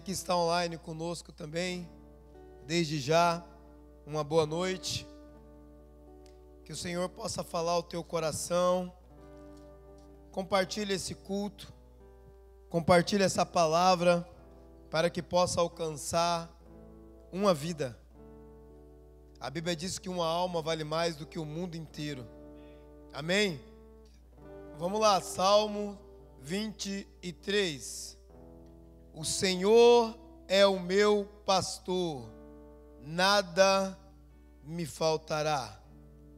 que está online conosco também, desde já, uma boa noite. Que o Senhor possa falar ao teu coração. Compartilhe esse culto, compartilhe essa palavra, para que possa alcançar uma vida. A Bíblia diz que uma alma vale mais do que o mundo inteiro. Amém? Vamos lá, Salmo 23. O Senhor é o meu pastor, nada me faltará.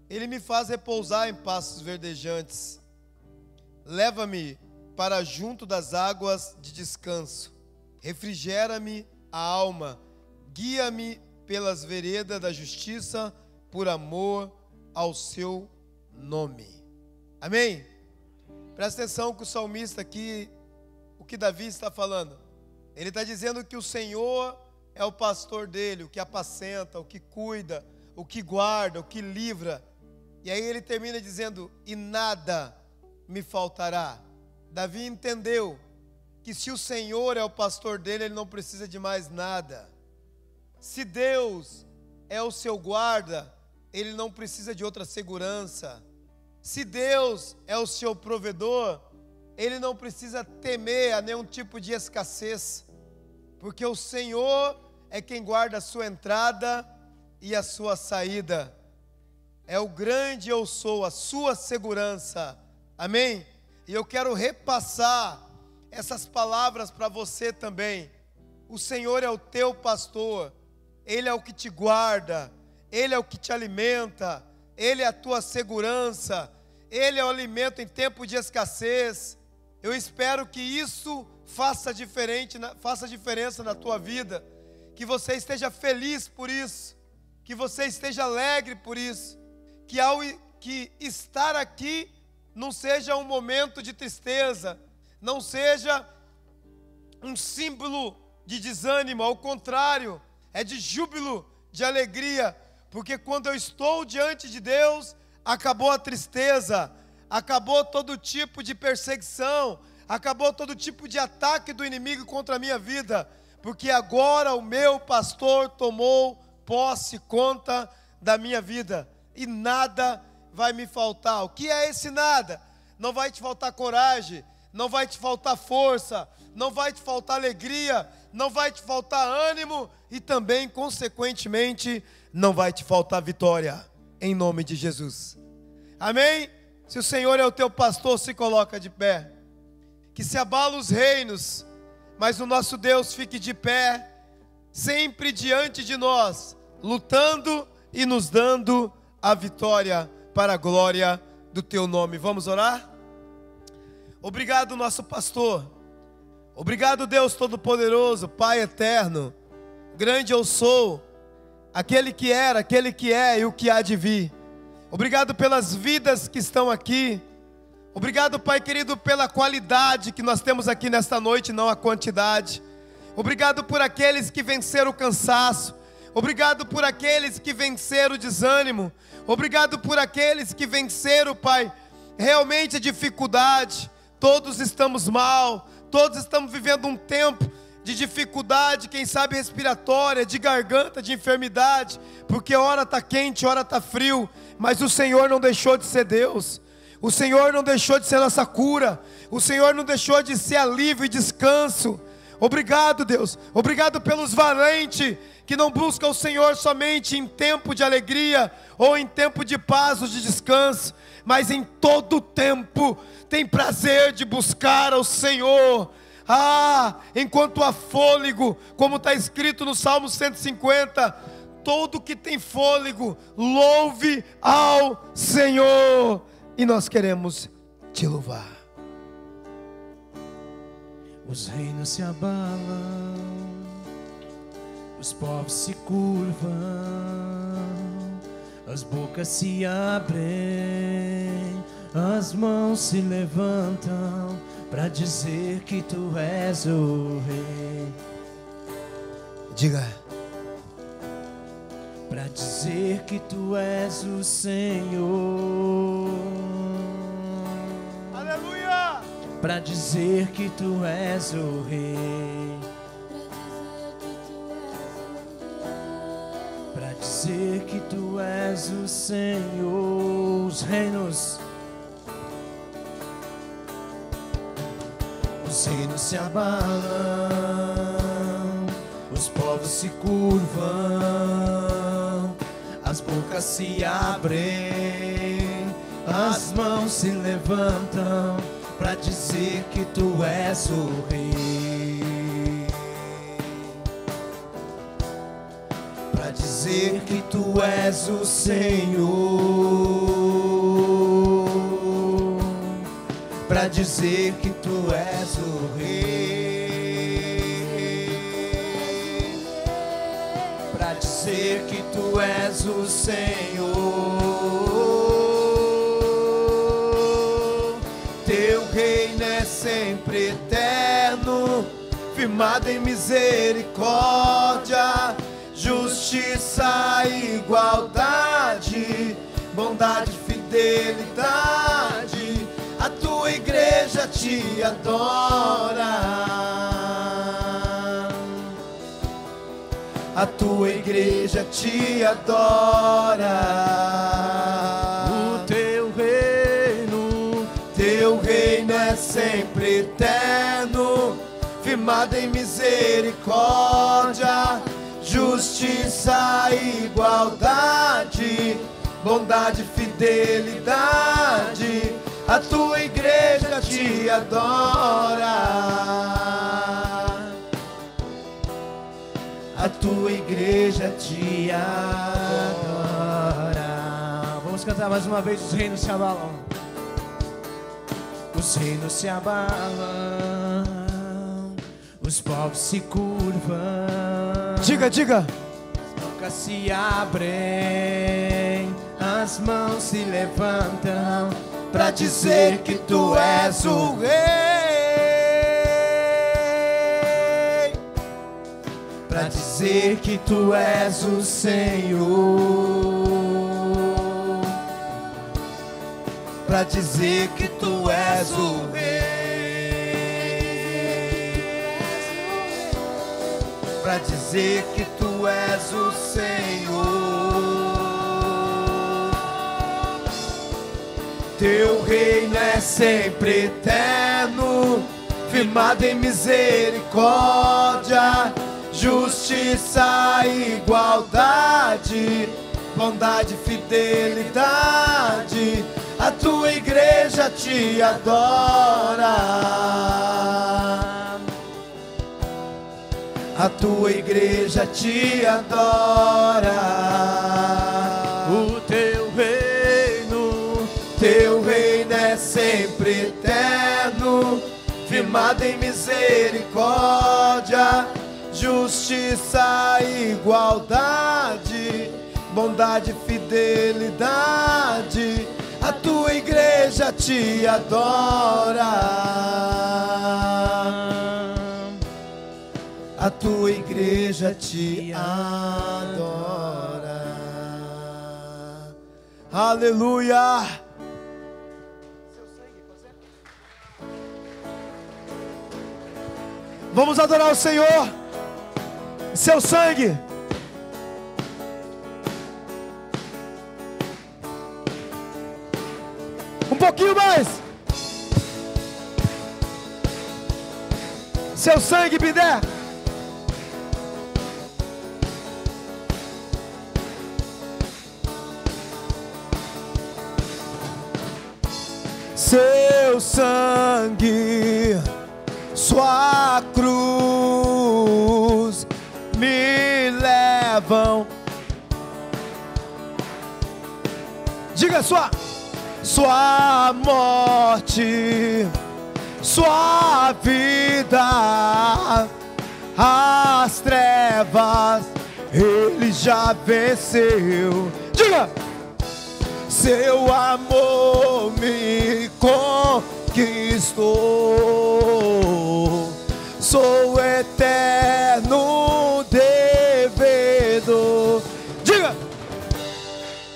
Ele me faz repousar em pastos verdejantes. Leva-me para junto das águas de descanso. Refrigera-me a alma. Guia-me pelas veredas da justiça, por amor ao seu nome. Amém? Presta atenção que o salmista aqui, o que Davi está falando. Ele está dizendo que o Senhor é o pastor dele, o que apacenta, o que cuida, o que guarda, o que livra. E aí ele termina dizendo, e nada me faltará. Davi entendeu que se o Senhor é o pastor dele, ele não precisa de mais nada. Se Deus é o seu guarda, ele não precisa de outra segurança. Se Deus é o seu provedor, ele não precisa temer a nenhum tipo de escassez, porque o Senhor é quem guarda a sua entrada e a sua saída. É o grande eu sou, a sua segurança. Amém? E eu quero repassar essas palavras para você também. O Senhor é o teu pastor, Ele é o que te guarda, Ele é o que te alimenta, Ele é a tua segurança, Ele é o alimento em tempo de escassez. Eu espero que isso faça diferença na tua vida, que você esteja feliz por isso, que você esteja alegre por isso, que estar aqui não seja um momento de tristeza, não seja um símbolo de desânimo, ao contrário, é de júbilo, de alegria, porque quando eu estou diante de Deus, acabou a tristeza, acabou todo tipo de perseguição, acabou todo tipo de ataque do inimigo contra a minha vida, porque agora o meu pastor tomou posse, conta da minha vida, e nada vai me faltar. O que é esse nada? Não vai te faltar coragem, não vai te faltar força, não vai te faltar alegria, não vai te faltar ânimo e também, consequentemente, não vai te faltar vitória, em nome de Jesus. Amém? Se o Senhor é o teu pastor, se coloca de pé. Que se abala os reinos, mas o nosso Deus fique de pé, sempre diante de nós, lutando e nos dando a vitória para a glória do teu nome. Vamos orar? Obrigado, nosso pastor. Obrigado, Deus Todo-Poderoso, Pai eterno, grande eu sou, aquele que era, aquele que é e o que há de vir. Obrigado pelas vidas que estão aqui. Obrigado, Pai querido, pela qualidade que nós temos aqui nesta noite, não a quantidade. Obrigado por aqueles que venceram o cansaço. Obrigado por aqueles que venceram o desânimo. Obrigado por aqueles que venceram, Pai, realmente a dificuldade. Todos estamos mal, todos estamos vivendo um tempo de dificuldade, quem sabe respiratória, de garganta, de enfermidade, porque hora está quente, hora está frio, mas o Senhor não deixou de ser Deus. O Senhor não deixou de ser nossa cura. O Senhor não deixou de ser alívio e descanso. Obrigado, Deus. Obrigado pelos valentes que não buscam o Senhor somente em tempo de alegria ou em tempo de paz ou de descanso, mas em todo tempo tem prazer de buscar ao Senhor. Enquanto há fôlego, como está escrito no Salmo 150, todo que tem fôlego, louve ao Senhor. E nós queremos te louvar. Os reinos se abalam, os povos se curvam, as bocas se abrem, as mãos se levantam para dizer que tu és o rei. Diga. Para dizer que tu és o Senhor. Aleluia! Para dizer que tu és o rei. dizer que tu és o Senhor. Os reinos se abalam, os povos se curvam, as bocas se abrem, as mãos se levantam para dizer que tu és o Rei, para dizer que tu és o Senhor, para dizer que tu és o Rei, para dizer que tu és o Senhor. Teu reino é sempre eterno, firmado em misericórdia, justiça e igualdade, bondade e fidelidade. A tua igreja te adora, a tua igreja te adora. O teu reino é sempre eterno, firmado em misericórdia, justiça e igualdade, bondade e fidelidade. A tua igreja te adora, a tua igreja te adora. Vamos cantar mais uma vez. Os reinos se abalam, os reinos se abalam, os povos se curvam. Diga. As bocas se abrem, as mãos se levantam para dizer que tu és o Rei, para dizer que tu és o Senhor, para dizer que tu és o Rei, para dizer que tu és o Senhor. Teu reino é sempre eterno, firmado em misericórdia, justiça e igualdade, bondade e fidelidade. A tua igreja te adora, a tua igreja te adora. O teu reino é sempre eterno, firmado em misericórdia, justiça e igualdade, bondade e fidelidade. A tua igreja te adora, a tua igreja te adora. Aleluia. Vamos adorar o Senhor. Seu sangue. Um pouquinho mais. Seu sangue, Bidé. Seu sangue, sua cruz me levam. Diga sua morte, sua vida, as trevas, ele já venceu. Diga! Seu amor me conquistou, sou eterno devedor. Diga!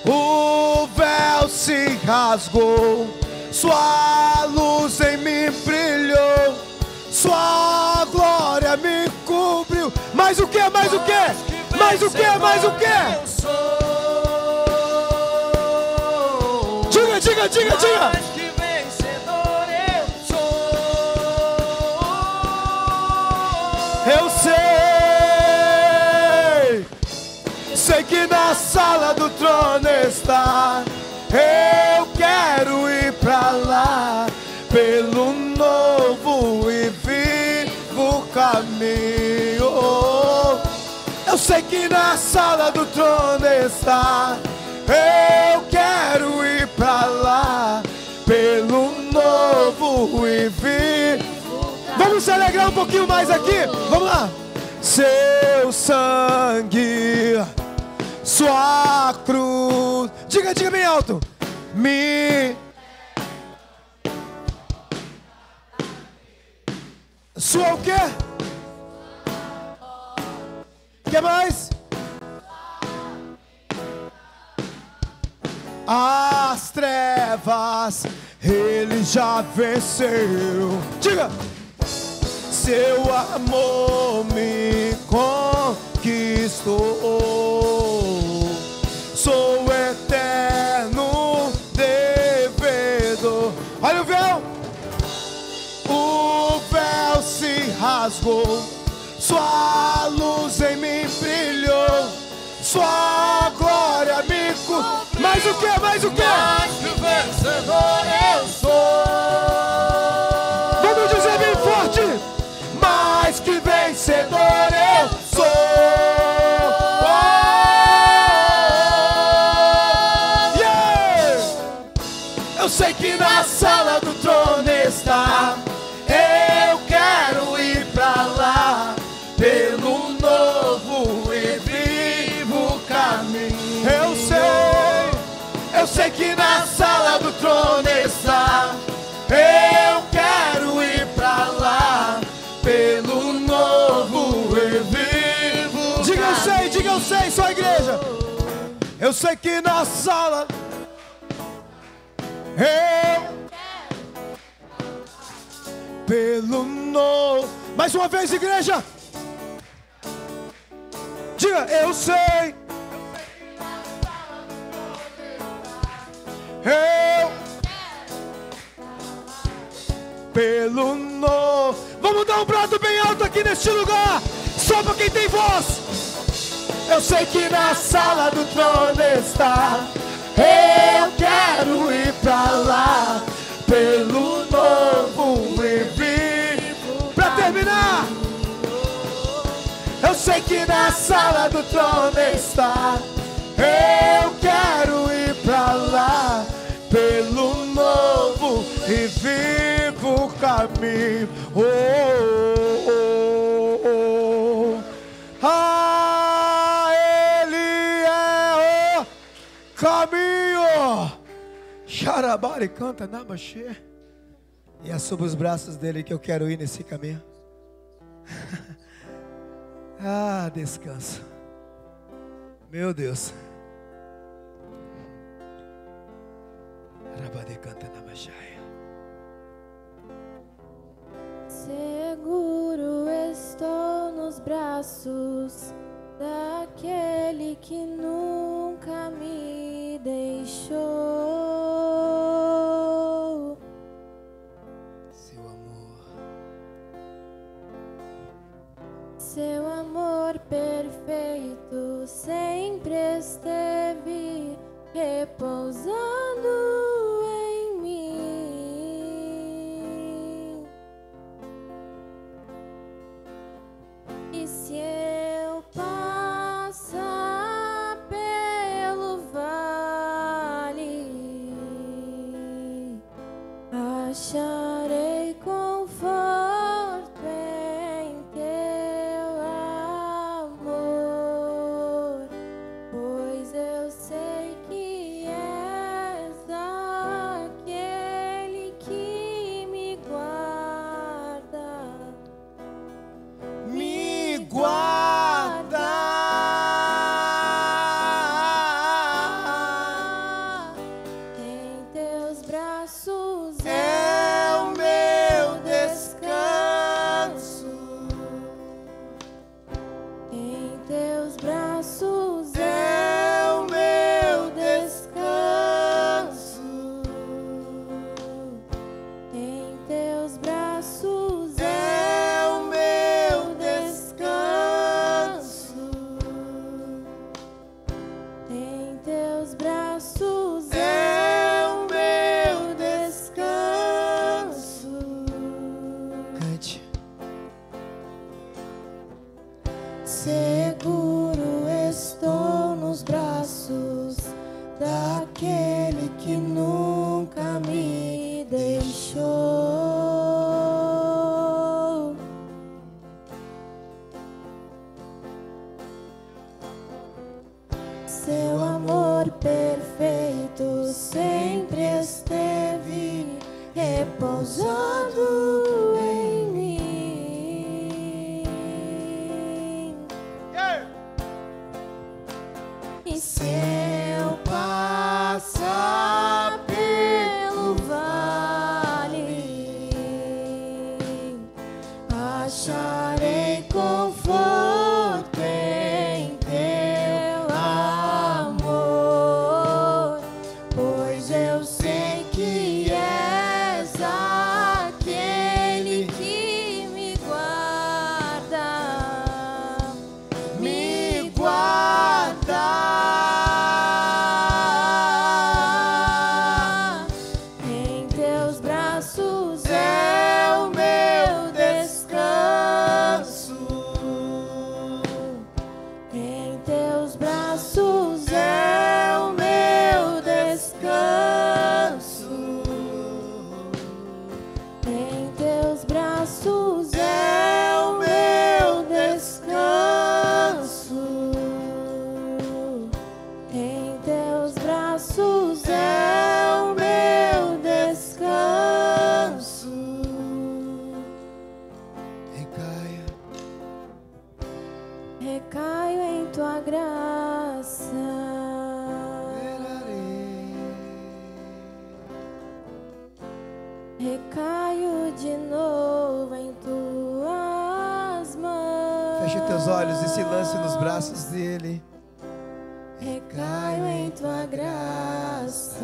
O véu se rasgou, sua luz em mim brilhou, sua glória me cobriu. Mais o que? Mais o que? Mais o quê? Mais o quê? Eu sou. Diga, diga, diga, diga. Mais que vencedor eu sou. Eu sei que na sala do trono está. Eu quero ir pra lá, pelo novo e vivo caminho. Eu sei que na sala do trono está. Eu quero ir pra lá, pelo novo e vivo. Vamos se alegrar um pouquinho mais aqui. Vamos lá. Seu sangue, sua cruz. Diga, diga bem alto. Sua o quê? Que mais? As trevas ele já venceu. Diga. Seu amor me conquistou. Sou eterno devedor. Olha o véu. O véu se rasgou. Sua luz em mim brilhou. Sua glória me cobriu. Mais o que? Mais o que? Mais que vencedor eu sou. Vamos dizer bem forte. Mais que vencedor eu sou. Yeah! Eu sei que na sala do trono está. Eu quero ir pra lá, pelo novo e vivo caminho. Eu sei que na sala do trono está. Eu quero ir pra lá, pelo novo e vivo. Diga eu sei, só a igreja. Eu sei que na sala pelo novo. Mais uma vez, igreja. Diga, eu sei. Pelo novo. Vamos dar um brado bem alto aqui neste lugar, só para quem tem voz. Eu sei que na sala do trono está. Eu quero ir pra lá, pelo novo e vivo. Pra terminar, eu sei que na sala do trono está. Eu quero ir pra lá, pelo novo e vivo caminho. Oh, oh, oh, oh. Ah, ele é o caminho. Xarabari canta Namaxê. E é sob os braços dele que eu quero ir nesse caminho. Ah, descanso. Meu Deus. Rabade canta Namaxaia. Seguro estou nos braços daquele que nunca me deixou. Seu amor perfeito sempre esteve repousando em mim. E se eu passar pelo vale, acharei conforto em teu amor, pois eu sei que és aquele que me guarda. Me guarda. Em teus braços É o meu descanso. em teus braços esteve repousando em mim. E se eu passar pelo vale, acharei conforto em teu amor, pois eu sei que és aquele que me guarda, me guarda. Em teus braços é o meu descanso. Em teus braços é o meu descanso. Em teus braços é o meu descanso. Em teus braços é o meu descanso. Recaia, Recaio em tua graça. Recaio de novo em tuas mãos. feche teus olhos e se lance nos braços dele. Recaio em tua graça.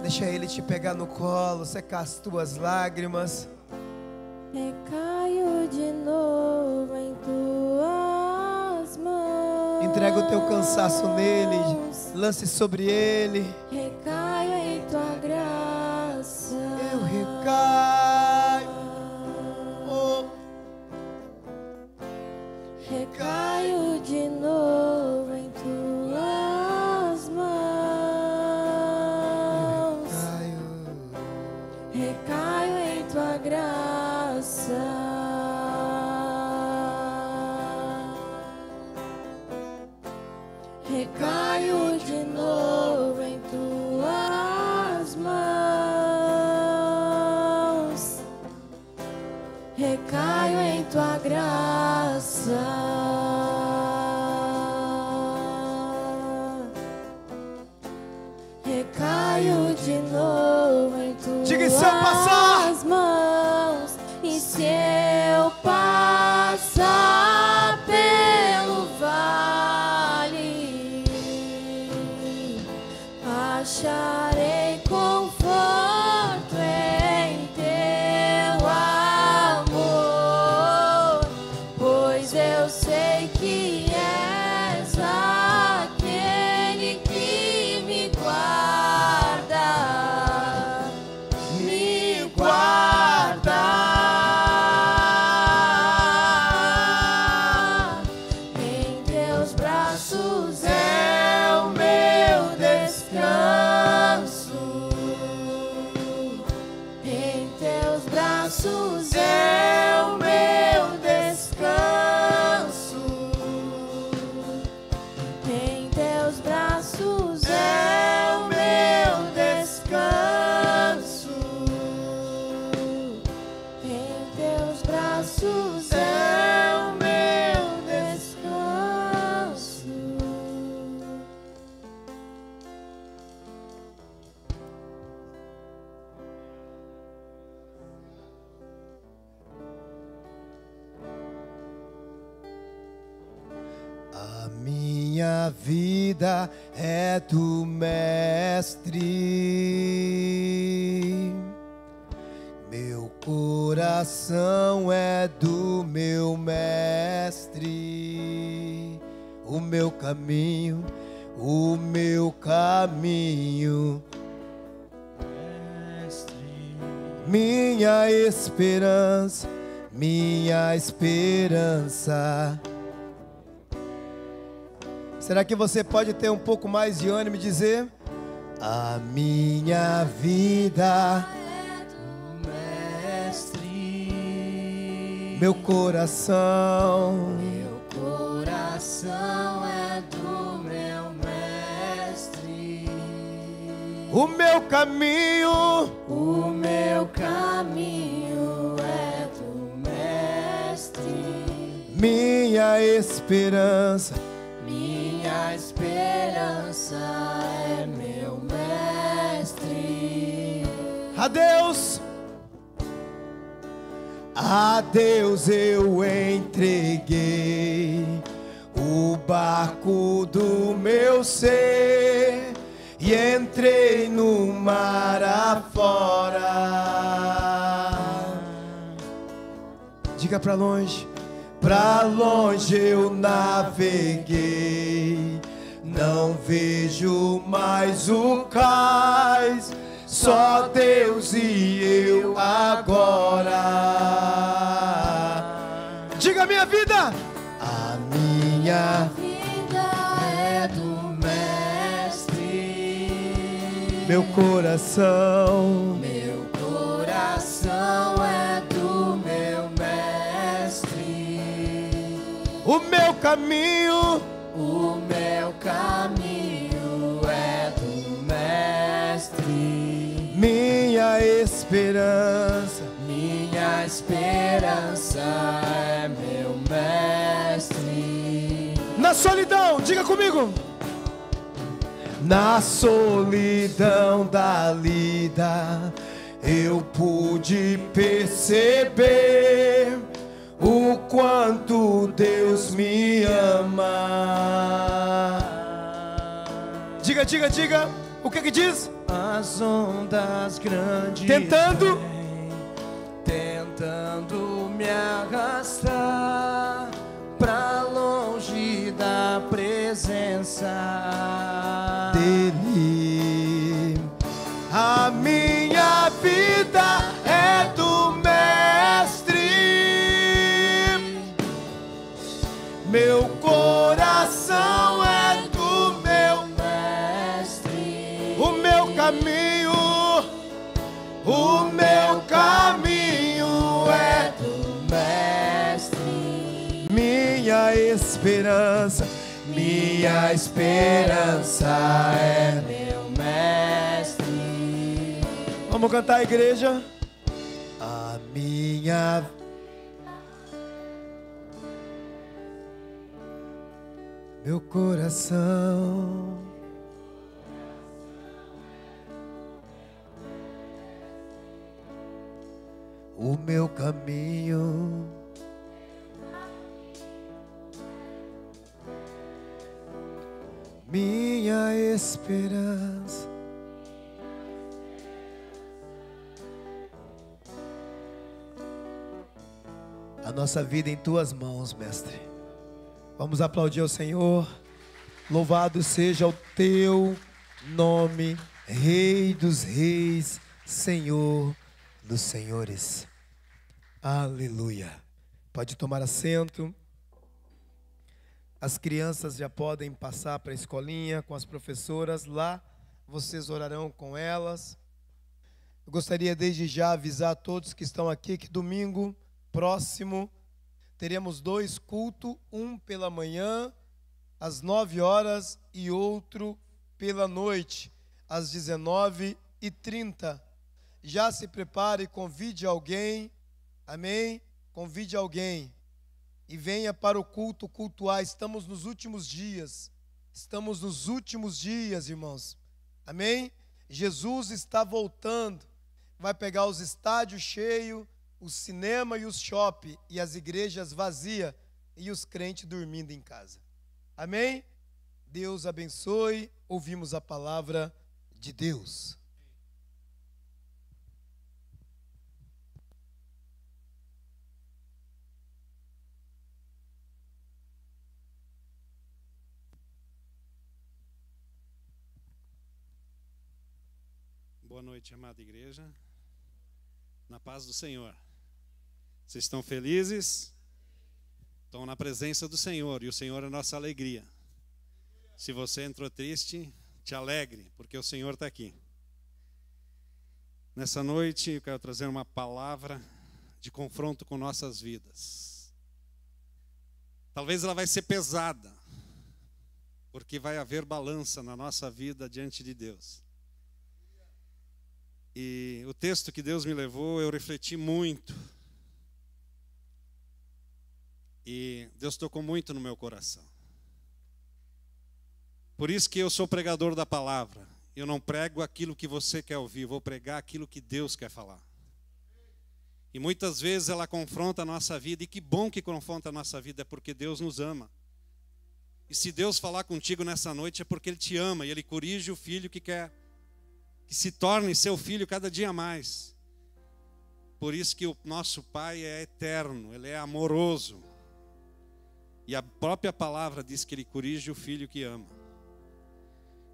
Deixa ele te pegar no colo, secar as tuas lágrimas. Recaio de novo em tuas mãos. Entrega o teu cansaço nele, lance sobre ele. Recaio em tua graça. Eu recaio, oh, Recaio de novo em tuas mãos. Recaio em tua graça. Recaio de novo em tuas mãos. Recaio em tua graça. Recaio de novo em tuas Diga, e se eu passar? mãos. E se eu passar pelo vale, acharei conforto em teu amor, pois eu sei que és aquele que me guarda, me guarda. Em teus braços é o meu descanso. Em teus braços é o meu descanso. Em teus braços é o meu descanso. Em teus braços é o meu descanso. A minha vida é do Mestre, meu coração é do meu Mestre, o meu caminho minha esperança. Será que você pode ter um pouco mais de ânimo e dizer: a minha vida é do Mestre, meu coração coração é do meu Mestre, O meu caminho é do Mestre. minha esperança Minha esperança é meu Mestre. a Deus eu entreguei o barco do meu ser e entrei no mar afora. Diga pra longe eu naveguei, não vejo mais o cais, só Deus e eu agora. Diga minha vida, a minha Vida é do Mestre. meu coração Meu coração é do meu Mestre. o meu caminho é do Mestre. minha esperança Minha esperança é meu Mestre. na solidão, diga comigo, na solidão da lida eu pude perceber o quanto Deus me ama. Diga, o que diz? As ondas grandes Tentando vêm, tentando me arrastar pra longe da presença dele. A minha vida é do Mestre, meu coração é do meu Mestre. o meu caminho é do Mestre. minha esperança é meu Mestre. Vamos cantar, igreja. A minha meu coração o meu caminho minha esperança a nossa vida em tuas mãos, mestre. Vamos aplaudir ao Senhor. Louvado seja o teu nome, Rei dos reis, Senhor dos senhores. Aleluia. Pode tomar assento. As crianças já podem passar para a escolinha com as professoras. Lá vocês orarão com elas. Eu gostaria desde já avisar a todos que estão aqui que domingo próximo teremos 2 cultos, um pela manhã às 9 horas e outro pela noite às 19h30. Já se prepare e convide alguém, amém? Convide alguém e venha para o culto cultuar. Estamos nos últimos dias, irmãos, amém? Jesus está voltando, vai pegar os estádios cheios, o cinema e os shopping e as igrejas vazias e os crentes dormindo em casa, amém? Deus abençoe, ouvimos a palavra de Deus. Boa noite, amada igreja. Na paz do Senhor. Vocês estão felizes? Estão na presença do Senhor e o Senhor é a nossa alegria. Se você entrou triste, te alegre, porque o Senhor está aqui. Nessa noite eu quero trazer uma palavra de confronto com nossas vidas. Talvez ela vai ser pesada, porque vai haver balança na nossa vida diante de Deus. texto que Deus me levou, eu refleti muito. E Deus tocou muito no meu coração. Por isso que eu sou pregador da palavra. Eu não prego aquilo que você quer ouvir, vou pregar aquilo que Deus quer falar. E muitas vezes ela confronta a nossa vida, e que bom que confronta a nossa vida, é porque Deus nos ama. E se Deus falar contigo nessa noite, é porque Ele te ama, e Ele corrige o filho que quer que se torne seu filho cada dia mais. Por isso que o nosso Pai é eterno, Ele é amoroso. E a própria palavra diz que Ele corrige o filho que ama.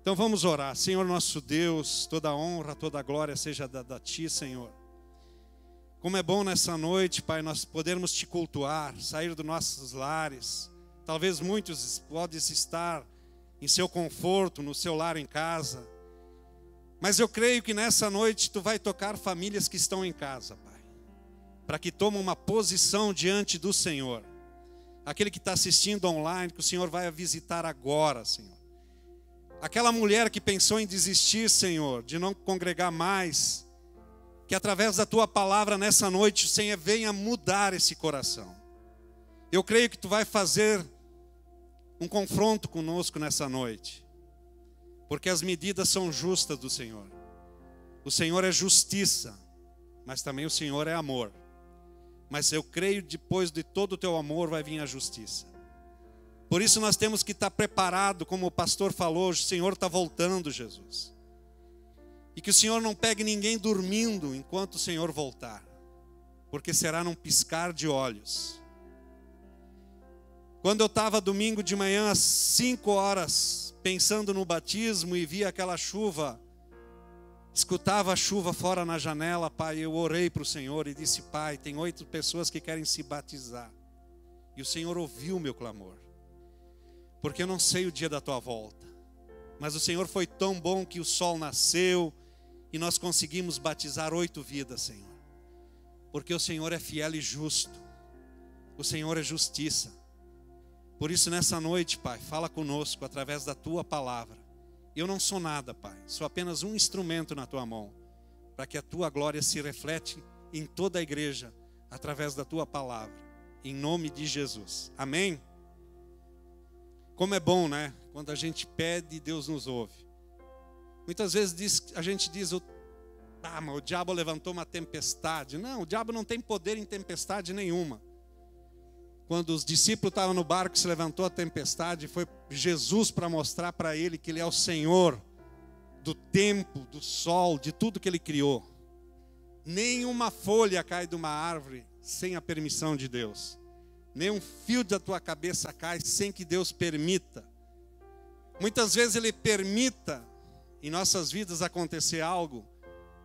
Então vamos orar. Senhor nosso Deus, toda a honra, toda a glória seja dada a Ti, Senhor. Como é bom nessa noite, Pai, nós podermos Te cultuar, sair dos nossos lares. Talvez muitos podem estar em seu conforto, no seu lar em casa. Mas eu creio que nessa noite Tu vai tocar famílias que estão em casa, Pai. Para que tomem uma posição diante do Senhor. Aquele que está assistindo online, que o Senhor vai visitar agora, Senhor. Aquela mulher que pensou em desistir, Senhor, de não congregar mais. Que através da Tua palavra nessa noite o Senhor venha mudar esse coração. Eu creio que Tu vai fazer um confronto conosco nessa noite. Porque as medidas são justas do Senhor. O Senhor é justiça, mas também o Senhor é amor. Mas eu creio que depois de todo o Teu amor vai vir a justiça. Por isso nós temos que estar preparados, como o pastor falou, o Senhor está voltando, Jesus. E que o Senhor não pegue ninguém dormindo enquanto o Senhor voltar. Porque será num piscar de olhos. Quando eu estava domingo de manhã às 5 horas, pensando no batismo e via aquela chuva, escutava a chuva fora na janela, Pai, eu orei para o Senhor e disse, Pai, tem 8 pessoas que querem se batizar. E o Senhor ouviu o meu clamor. Porque eu não sei o dia da Tua volta. Mas o Senhor foi tão bom que o sol nasceu e nós conseguimos batizar 8 vidas, Senhor. Porque o Senhor é fiel e justo. O Senhor é justiça. Por isso nessa noite, Pai, fala conosco através da Tua palavra. Eu não sou nada, Pai, sou apenas um instrumento na Tua mão, para que a Tua glória se reflete em toda a igreja, através da Tua palavra, em nome de Jesus, amém? Como é bom, né, quando a gente pede e Deus nos ouve. Muitas vezes a gente diz, mas o diabo levantou uma tempestade. Não, o diabo não tem poder em tempestade nenhuma. Quando os discípulos estavam no barco, se levantou a tempestade, foi Jesus para mostrar para ele que Ele é o Senhor do tempo, do sol, de tudo que Ele criou. Nenhuma folha cai de uma árvore sem a permissão de Deus. Nenhum fio da tua cabeça cai sem que Deus permita. Muitas vezes Ele permita em nossas vidas acontecer algo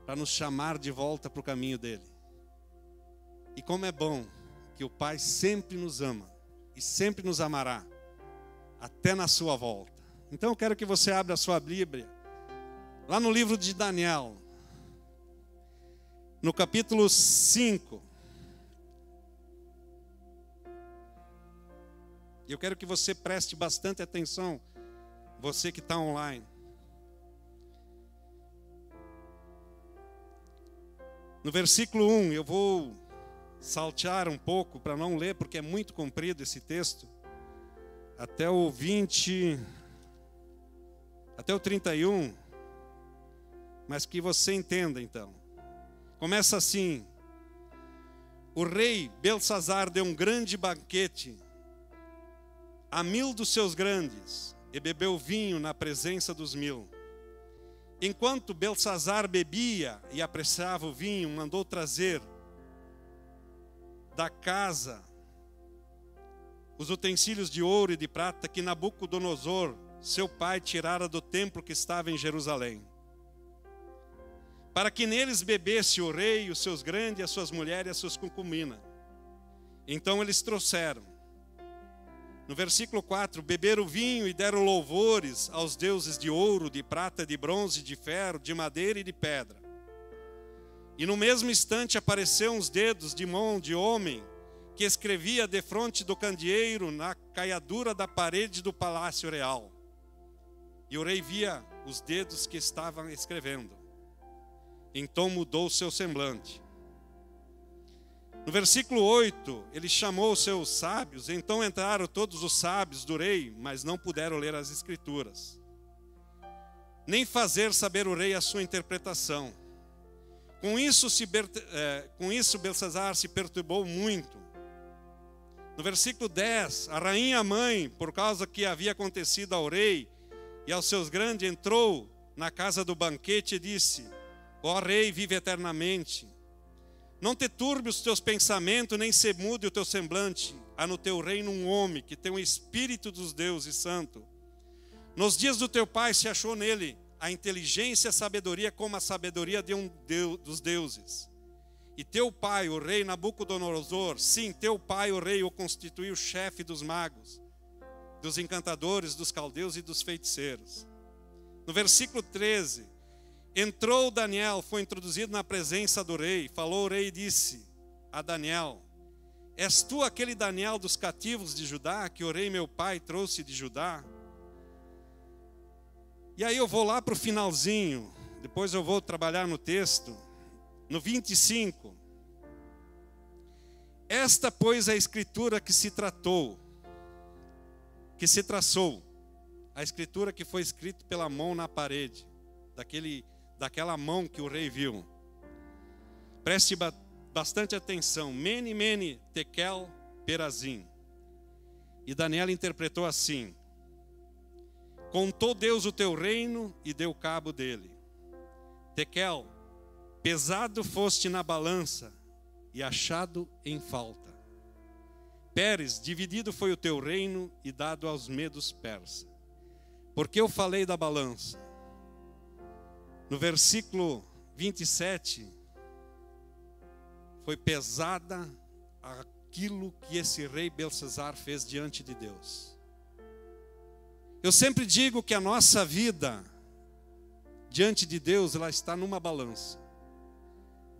para nos chamar de volta para o caminho dEle. E como é bom que o Pai sempre nos ama e sempre nos amará, até na sua volta. Então eu quero que você abra a sua Bíblia, lá no livro de Daniel, no capítulo 5. Eu quero que você preste bastante atenção, você que está online. No versículo 1, eu vou saltear um pouco para não ler, porque é muito comprido esse texto, até o 20, até o 31, mas que você entenda então. Começa assim: o rei Belsazar deu um grande banquete a 1000 dos seus grandes, e bebeu vinho na presença dos 1000. Enquanto Belsazar bebia e apreciava o vinho, mandou trazer da casa os utensílios de ouro e de prata que Nabucodonosor, seu pai, tirara do templo que estava em Jerusalém, para que neles bebesse o rei, os seus grandes, as suas mulheres e as suas concubinas. Então eles trouxeram. No versículo 4, beberam vinho e deram louvores aos deuses de ouro, de prata, de bronze, de ferro, de madeira e de pedra. E no mesmo instante apareceram uns dedos de mão de homem que escrevia defronte do candeeiro na caiadura da parede do palácio real. E o rei via os dedos que estavam escrevendo. então mudou o seu semblante. No versículo 8, ele chamou os seus sábios, então entraram todos os sábios do rei, mas não puderam ler as escrituras, nem fazer saber o rei a sua interpretação. Com isso, Belsazar se perturbou muito. No versículo 10, a rainha mãe, por causa que havia acontecido ao rei e aos seus grandes, entrou na casa do banquete e disse: ó rei, vive eternamente. Não te turbe os teus pensamentos, nem se mude o teu semblante. Há no teu reino um homem que tem o espírito dos deuses santo. Nos dias do teu pai se achou nele a inteligência e a sabedoria como a sabedoria dos deuses. E teu pai, o rei Nabucodonosor, sim, teu pai, o rei, o constituiu chefe dos magos, dos encantadores, dos caldeus e dos feiticeiros. No versículo 13, entrou Daniel, foi introduzido na presença do rei. Falou o rei e disse a Daniel: és tu aquele Daniel dos cativos de Judá, que o rei meu pai trouxe de Judá? E aí eu vou lá para o finalzinho, depois eu vou trabalhar no texto, no 25. Esta, pois, é a escritura que se traçou, a escritura que foi escrita pela mão na parede, daquela mão que o rei viu. Preste bastante atenção. Mene, mene, tekel, perazim. E Daniel interpretou assim: contou Deus o teu reino e deu cabo dele. Tekel, pesado foste na balança e achado em falta. Pérez, dividido foi o teu reino e dado aos medos persas. Porque eu falei da balança. No versículo 27, foi pesada aquilo que esse rei Belsazar fez diante de Deus. Eu sempre digo que a nossa vida diante de Deus, ela está numa balança.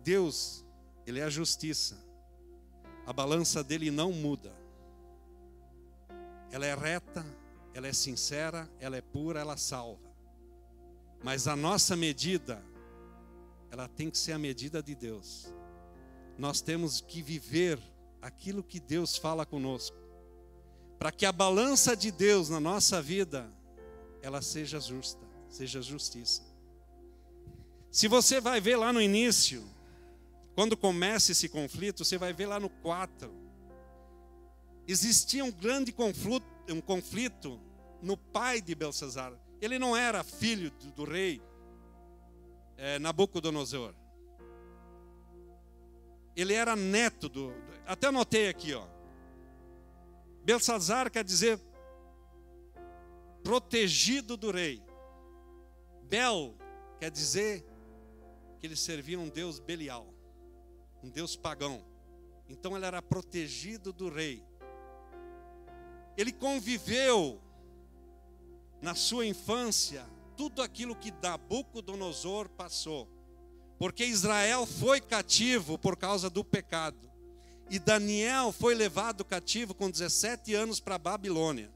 Deus, Ele é a justiça. A balança dele não muda. Ela é reta, ela é sincera, ela é pura, ela salva. Mas a nossa medida, ela tem que ser a medida de Deus. Nós temos que viver aquilo que Deus fala conosco, para que a balança de Deus na nossa vida, ela seja justa, seja justiça. Se você vai ver lá no início, quando começa esse conflito, você vai ver lá no 4. Existia um grande conflito no pai de Belsazar. Ele não era filho do rei Nabucodonosor. Ele era neto até anotei aqui, ó. Belsazar quer dizer protegido do rei. Bel quer dizer que ele servia um deus Belial, um deus pagão. Então ele era protegido do rei. Ele conviveu na sua infância tudo aquilo que Nabucodonosor passou, porque Israel foi cativo por causa do pecado, e Daniel foi levado cativo com 17 anos para a Babilônia.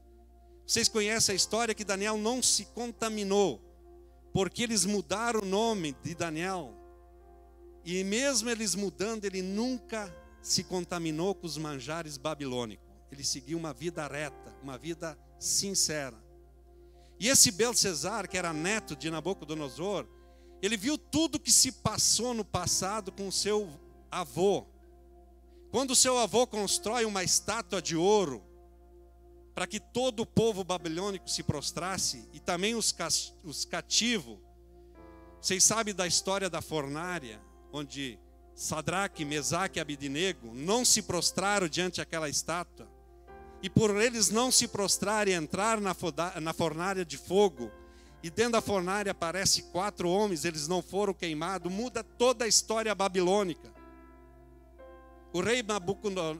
Vocês conhecem a história que Daniel não se contaminou, porque eles mudaram o nome de Daniel, e mesmo eles mudando, ele nunca se contaminou com os manjares babilônicos. Ele seguiu uma vida reta, uma vida sincera. E esse Belsazar, que era neto de Nabucodonosor, ele viu tudo que se passou no passado com o seu avô. Quando o seu avô constrói uma estátua de ouro, para que todo o povo babilônico se prostrasse, e também os cativos. Vocês sabem da história da fornalha, onde Sadraque, Mesaque e Abidnego não se prostraram diante daquela estátua. E por eles não se prostrarem e entrar na fornalha de fogo, e dentro da fornalha aparecem 4 homens, eles não foram queimados, muda toda a história babilônica. O rei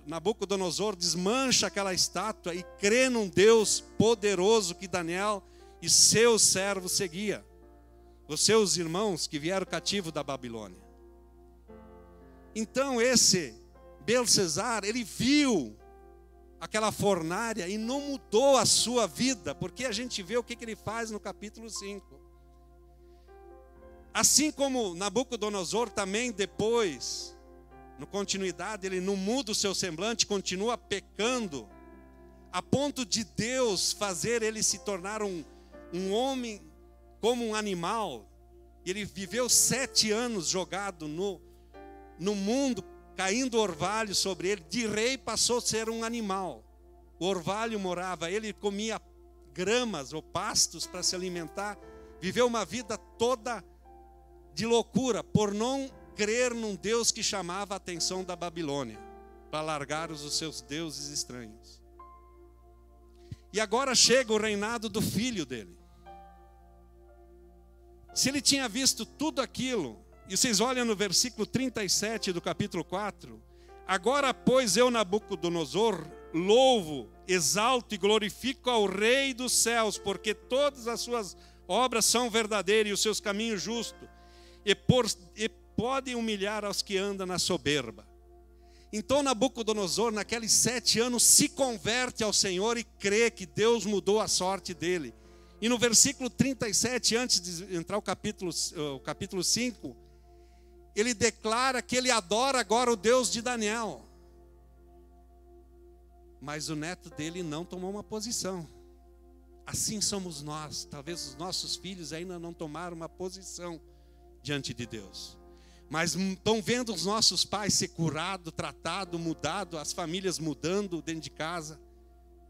Nabucodonosor desmancha aquela estátua e crê num Deus poderoso que Daniel e seus servos seguiam, os seus irmãos que vieram cativos da Babilônia. Então esse Belsazar, ele viu aquela fornalha e não mudou a sua vida, porque a gente vê o que ele faz no capítulo 5. Assim como Nabucodonosor também depois, na continuidade, ele não muda o seu semblante, continua pecando, a ponto de Deus fazer ele se tornar um homem como um animal. Ele viveu 7 anos jogado no mundo, caindo orvalho sobre ele. De rei passou a ser um animal. O orvalho morava, ele comia gramas ou pastos para se alimentar. Viveu uma vida toda de loucura, por não crer num Deus que chamava a atenção da Babilônia, para largar os seus deuses estranhos. E agora chega o reinado do filho dele. Se ele tinha visto tudo aquilo, e vocês olham no versículo 37 do capítulo 4, agora, pois, eu, Nabucodonosor, louvo, exalto e glorifico ao Rei dos céus, porque todas as suas obras são verdadeiras e os seus caminhos justos, e podem humilhar aos que andam na soberba. Então Nabucodonosor, naqueles 7 anos, se converte ao Senhor e crê que Deus mudou a sorte dele. E no versículo 37, antes de entrar o capítulo 5, ele declara que ele adora agora o Deus de Daniel. Mas o neto dele não tomou uma posição. Assim somos nós. Talvez os nossos filhos ainda não tomaram uma posição diante de Deus. Mas estão vendo os nossos pais ser curados, tratados, mudados, as famílias mudando dentro de casa,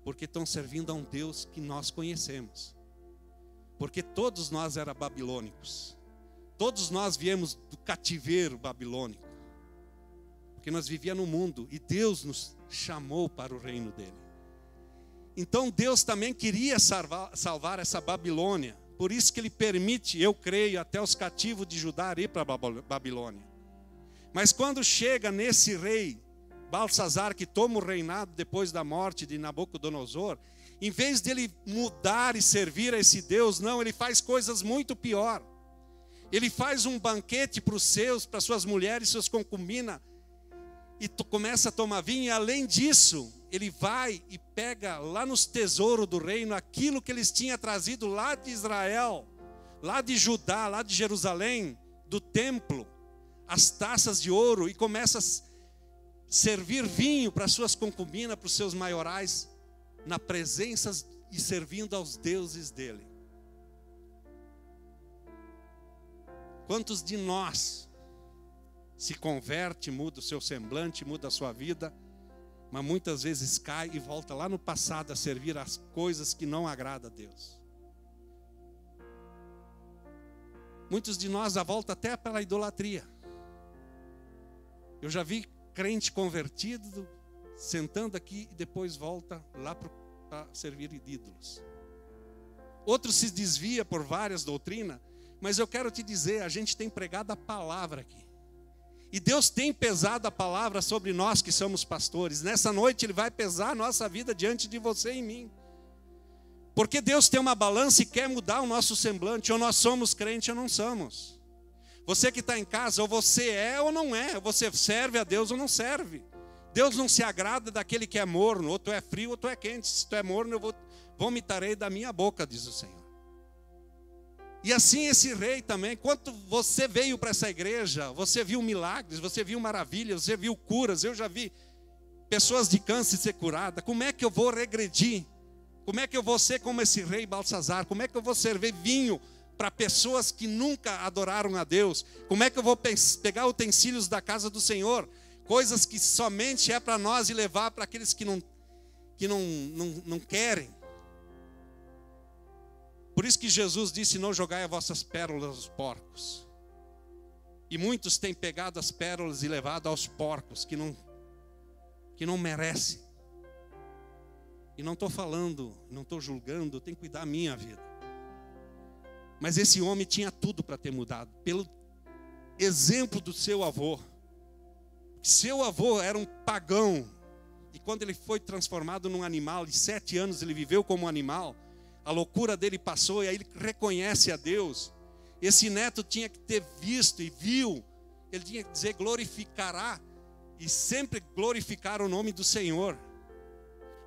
porque estão servindo a um Deus que nós conhecemos. Porque todos nós éramos babilônicos. Todos nós viemos do cativeiro babilônico. Porque nós vivíamos no mundo e Deus nos chamou para o reino dele. Então Deus também queria salvar essa Babilônia. Por isso que ele permite, eu creio, até os cativos de Judá ir para a Babilônia. Mas quando chega nesse rei, Balsazar, que toma o reinado depois da morte de Nabucodonosor, em vez dele mudar e servir a esse Deus, não, ele faz coisas muito pior. Ele faz um banquete para as suas mulheres, suas concubinas, e começa a tomar vinho, e além disso, ele vai e pega lá nos tesouros do reino aquilo que eles tinham trazido lá de Israel, lá de Judá, lá de Jerusalém, do templo, as taças de ouro, e começa a servir vinho para suas concubinas, para os seus maiorais, na presença e servindo aos deuses dele. Quantos de nós se converte, muda o seu semblante, muda a sua vida, mas muitas vezes cai e volta lá no passado a servir as coisas que não agradam a Deus? Muitos de nós a volta até pela idolatria. Eu já vi crente convertido sentando aqui e depois volta lá para servir ídolos. Outros se desvia por várias doutrinas, mas eu quero te dizer, a gente tem pregado a palavra aqui. E Deus tem pesado a palavra sobre nós que somos pastores. Nessa noite Ele vai pesar a nossa vida diante de você e mim. Porque Deus tem uma balança e quer mudar o nosso semblante. Ou nós somos crentes ou não somos. Você que está em casa, ou você é ou não é. Ou você serve a Deus ou não serve. Deus não se agrada daquele que é morno. Ou tu é frio ou tu é quente. Se tu é morno, eu vomitarei da minha boca, diz o Senhor. E assim esse rei também, quando você veio para essa igreja, você viu milagres, você viu maravilhas, você viu curas. Eu já vi pessoas de câncer ser curadas. Como é que eu vou regredir? Como é que eu vou ser como esse rei Balsazar? Como é que eu vou servir vinho para pessoas que nunca adoraram a Deus? Como é que eu vou pegar utensílios da casa do Senhor? Coisas que somente é para nós e levar para aqueles que não querem. Por isso que Jesus disse, não jogai as vossas pérolas aos porcos. E muitos têm pegado as pérolas e levado aos porcos, que não merecem. E não estou falando, não estou julgando, eu tenho que cuidar da minha vida. Mas esse homem tinha tudo para ter mudado, pelo exemplo do seu avô. Seu avô era um pagão, e quando ele foi transformado num animal, em 7 anos ele viveu como um animal, a loucura dele passou e aí ele reconhece a Deus. Esse neto tinha que ter visto e viu, ele tinha que dizer glorificará, e sempre glorificar o nome do Senhor.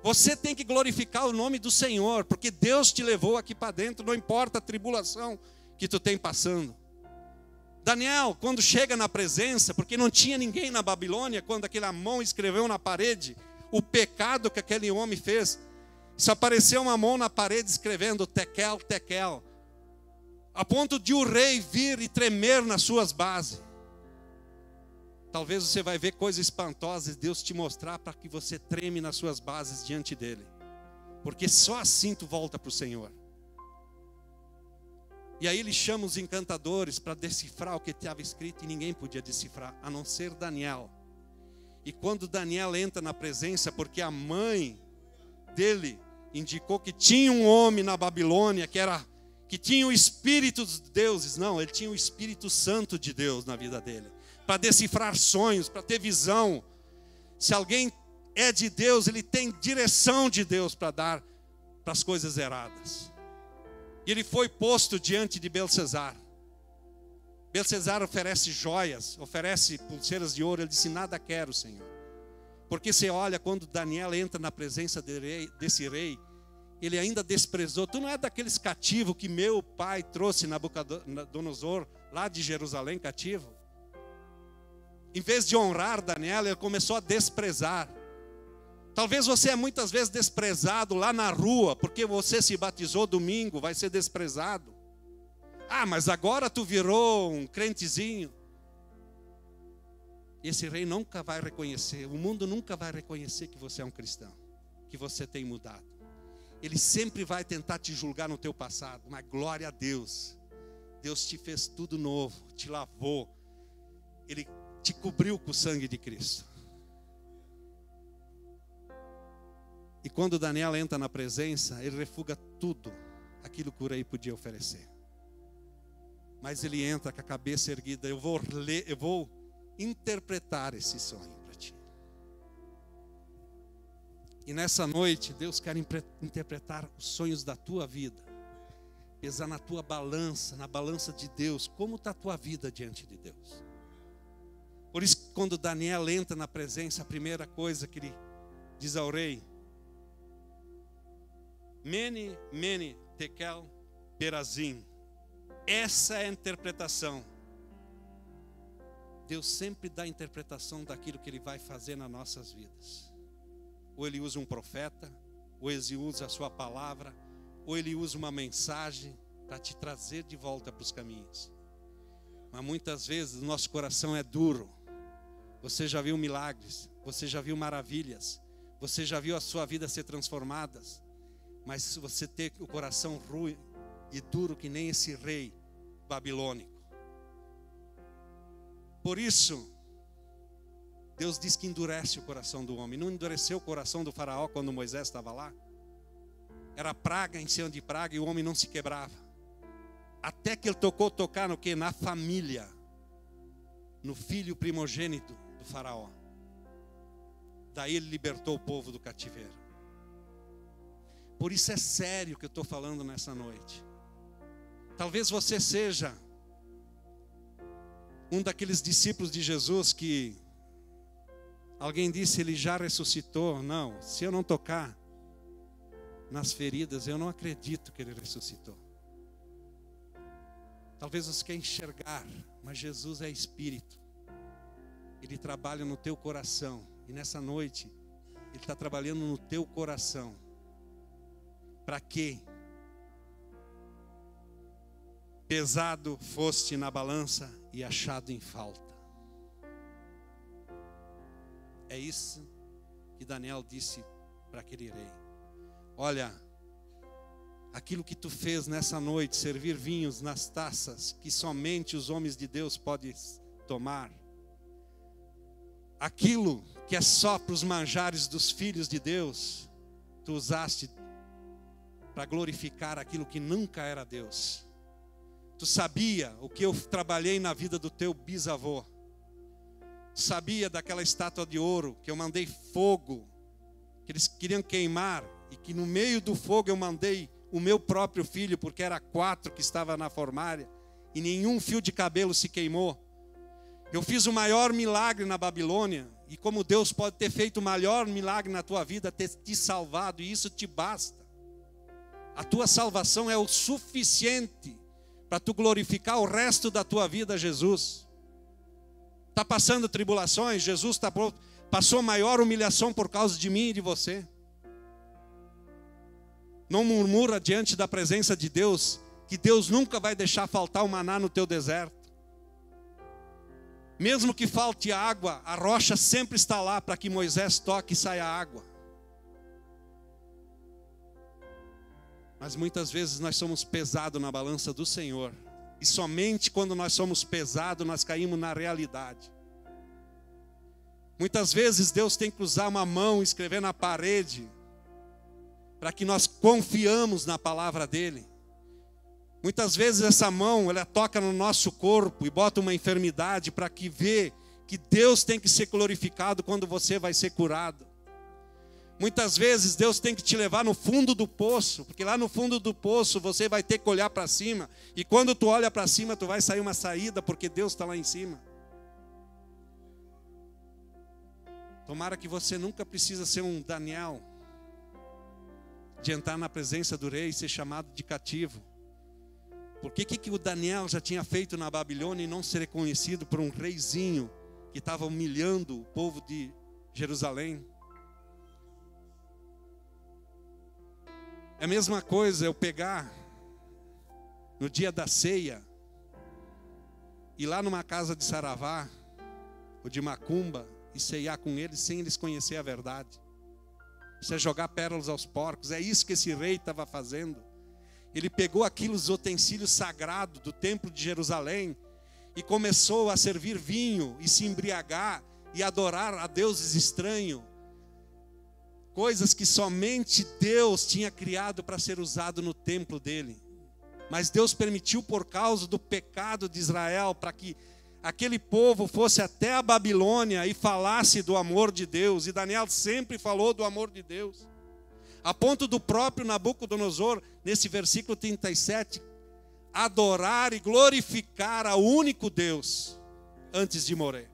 Você tem que glorificar o nome do Senhor, porque Deus te levou aqui para dentro, não importa a tribulação que tu tem passando. Daniel, quando chega na presença, porque não tinha ninguém na Babilônia, quando aquele Amon escreveu na parede o pecado que aquele homem fez, só apareceu uma mão na parede escrevendo Tekel, Tekel, a ponto de o rei vir e tremer nas suas bases. Talvez você vai ver coisas espantosas e Deus te mostrar para que você treme nas suas bases diante dele. Porque só assim tu volta para o Senhor. E aí ele chama os encantadores para decifrar o que estava escrito e ninguém podia decifrar, a não ser Daniel. E quando Daniel entra na presença, porque a mãe dele indicou que tinha um homem na Babilônia que tinha o Espírito dos deuses. Não, ele tinha o Espírito Santo de Deus na vida dele, para decifrar sonhos, para ter visão. Se alguém é de Deus, ele tem direção de Deus para dar para as coisas erradas. E ele foi posto diante de Belsazar. Belsazar oferece joias, oferece pulseiras de ouro. Ele disse: nada quero, Senhor. Porque você olha, quando Daniel entra na presença desse rei, ele ainda desprezou. Tu não é daqueles cativos que meu pai trouxe Nabucodonosor lá de Jerusalém cativo? Em vez de honrar Daniel, ele começou a desprezar. Talvez você é muitas vezes desprezado lá na rua, porque você se batizou domingo, vai ser desprezado. Ah, mas agora tu virou um crentezinho. Esse rei nunca vai reconhecer, o mundo nunca vai reconhecer que você é um cristão, que você tem mudado. Ele sempre vai tentar te julgar no teu passado, mas glória a Deus. Deus te fez tudo novo, te lavou. Ele te cobriu com o sangue de Cristo. E quando Daniel entra na presença, ele refuga tudo aquilo que o rei podia oferecer. Mas ele entra com a cabeça erguida. Eu vou interpretar esse sonho para ti. E nessa noite, Deus quer interpretar os sonhos da tua vida. Pesar na tua balança, na balança de Deus. Como está a tua vida diante de Deus? Por isso que quando Daniel entra na presença, a primeira coisa que ele diz ao rei: Mene, Mene, Tekel, Perazim. Essa é a interpretação. Deus sempre dá a interpretação daquilo que Ele vai fazer nas nossas vidas. Ou Ele usa um profeta, ou Ele usa a sua palavra, ou Ele usa uma mensagem para te trazer de volta para os caminhos. Mas muitas vezes o nosso coração é duro. Você já viu milagres, você já viu maravilhas, você já viu a sua vida ser transformada. Mas se você ter o coração ruim e duro que nem esse rei babilônico. Por isso, Deus diz que endurece o coração do homem. Não endureceu o coração do faraó quando Moisés estava lá? Era praga em cima de praga e o homem não se quebrava. Até que ele tocar no quê? Na família. No filho primogênito do faraó. Daí ele libertou o povo do cativeiro. Por isso é sério o que eu estou falando nessa noite. Talvez você seja um daqueles discípulos de Jesus que alguém disse, ele já ressuscitou. Não, se eu não tocar nas feridas, eu não acredito que ele ressuscitou. Talvez você queira enxergar, mas Jesus é Espírito. Ele trabalha no teu coração. E nessa noite, Ele está trabalhando no teu coração. Para quê? Pesado foste na balança e achado em falta. É isso que Daniel disse para aquele rei. Olha, aquilo que tu fez nessa noite, servir vinhos nas taças que somente os homens de Deus podem tomar. Aquilo que é só para os manjares dos filhos de Deus, tu usaste para glorificar aquilo que nunca era Deus. Tu sabia o que eu trabalhei na vida do teu bisavô. Tu sabia daquela estátua de ouro que eu mandei fogo, que eles queriam queimar, e que no meio do fogo eu mandei o meu próprio filho, porque era 4 que estava na fornalha, e nenhum fio de cabelo se queimou. Eu fiz o maior milagre na Babilônia, e como Deus pode ter feito o maior milagre na tua vida, ter te salvado, e isso te basta. A tua salvação é o suficiente para tu glorificar o resto da tua vida a Jesus. Está passando tribulações, Jesus passou maior humilhação por causa de mim e de você. Não murmura diante da presença de Deus, que Deus nunca vai deixar faltar o maná no teu deserto. Mesmo que falte água, a rocha sempre está lá para que Moisés toque e saia água. Mas muitas vezes nós somos pesados na balança do Senhor. E somente quando nós somos pesados, nós caímos na realidade. Muitas vezes Deus tem que usar uma mão e escrever na parede, para que nós confiamos na palavra dEle. Muitas vezes essa mão, ela toca no nosso corpo e bota uma enfermidade para que vê que Deus tem que ser glorificado quando você vai ser curado. Muitas vezes Deus tem que te levar no fundo do poço, porque lá no fundo do poço você vai ter que olhar para cima, e quando tu olha para cima tu vai sair uma saída, porque Deus está lá em cima. Tomara que você nunca precisa ser um Daniel, de entrar na presença do rei e ser chamado de cativo. Porque que o Daniel já tinha feito na Babilônia e não ser reconhecido por um reizinho que estava humilhando o povo de Jerusalém? É a mesma coisa eu pegar no dia da ceia, ir lá numa casa de saravá ou de macumba e ceiar com eles sem eles conhecer a verdade. Isso é jogar pérolas aos porcos. É isso que esse rei estava fazendo. Ele pegou aqueles utensílios sagrados do templo de Jerusalém e começou a servir vinho e se embriagar e adorar a deuses estranhos. Coisas que somente Deus tinha criado para ser usado no templo dele. Mas Deus permitiu por causa do pecado de Israel, para que aquele povo fosse até a Babilônia e falasse do amor de Deus. E Daniel sempre falou do amor de Deus. A ponto do próprio Nabucodonosor, nesse versículo 37, adorar e glorificar ao único Deus antes de morrer.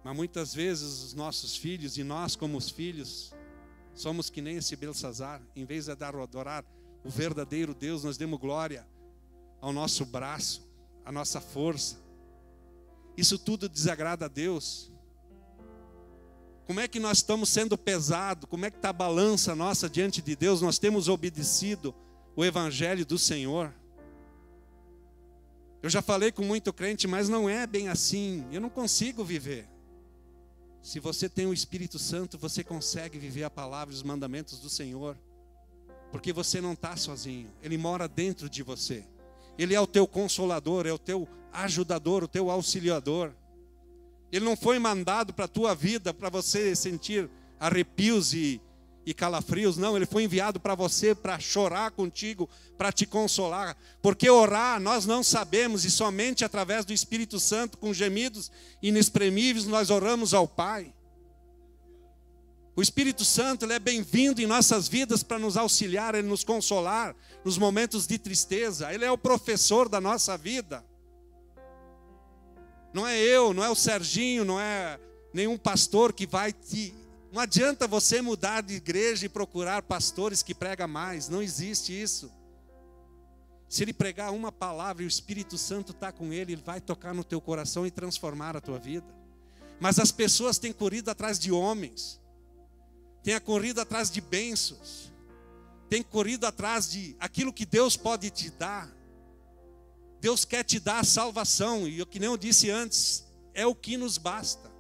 Mas muitas vezes os nossos filhos, e nós como os filhos, somos que nem esse Belsazar. Em vez de adorar o verdadeiro Deus, nós demos glória ao nosso braço, à nossa força. Isso tudo desagrada a Deus. Como é que nós estamos sendo pesados? Como é que está a balança nossa diante de Deus? Nós temos obedecido o Evangelho do Senhor? Eu já falei com muito crente, mas não é bem assim. Eu não consigo viver. Se você tem o Espírito Santo, você consegue viver a palavra e os mandamentos do Senhor. Porque você não está sozinho. Ele mora dentro de você. Ele é o teu consolador, é o teu ajudador, o teu auxiliador. Ele não foi mandado para a tua vida para você sentir arrepios e calafrios. Não, ele foi enviado para você para chorar contigo, para te consolar. Porque orar nós não sabemos, e somente através do Espírito Santo, com gemidos inexprimíveis, nós oramos ao Pai. O Espírito Santo, ele é bem-vindo em nossas vidas para nos auxiliar, ele nos consolar nos momentos de tristeza. Ele é o professor da nossa vida. Não é eu, não é o Serginho, não é nenhum pastor que vai te... Não adianta você mudar de igreja e procurar pastores que pregam mais. Não existe isso. Se ele pregar uma palavra e o Espírito Santo está com ele, ele vai tocar no teu coração e transformar a tua vida. Mas as pessoas têm corrido atrás de homens. Têm corrido atrás de bênçãos. Têm corrido atrás de aquilo que Deus pode te dar. Deus quer te dar a salvação, e o que nem eu disse antes, é o que nos basta.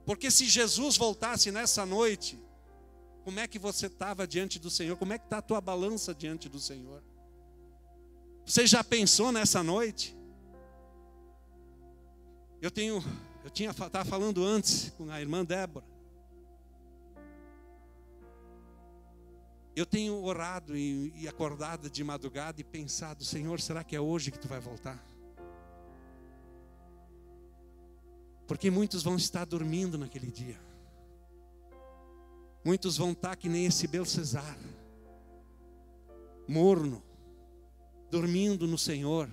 Porque se Jesus voltasse nessa noite, como é que você estava diante do Senhor? Como é que está a tua balança diante do Senhor? Você já pensou nessa noite? Estava falando antes com a irmã Débora. Eu tenho orado e acordado de madrugada e pensado, Senhor, será que é hoje que tu vai voltar? Porque muitos vão estar dormindo naquele dia. Muitos vão estar que nem esse Belsazar, morno, dormindo no Senhor.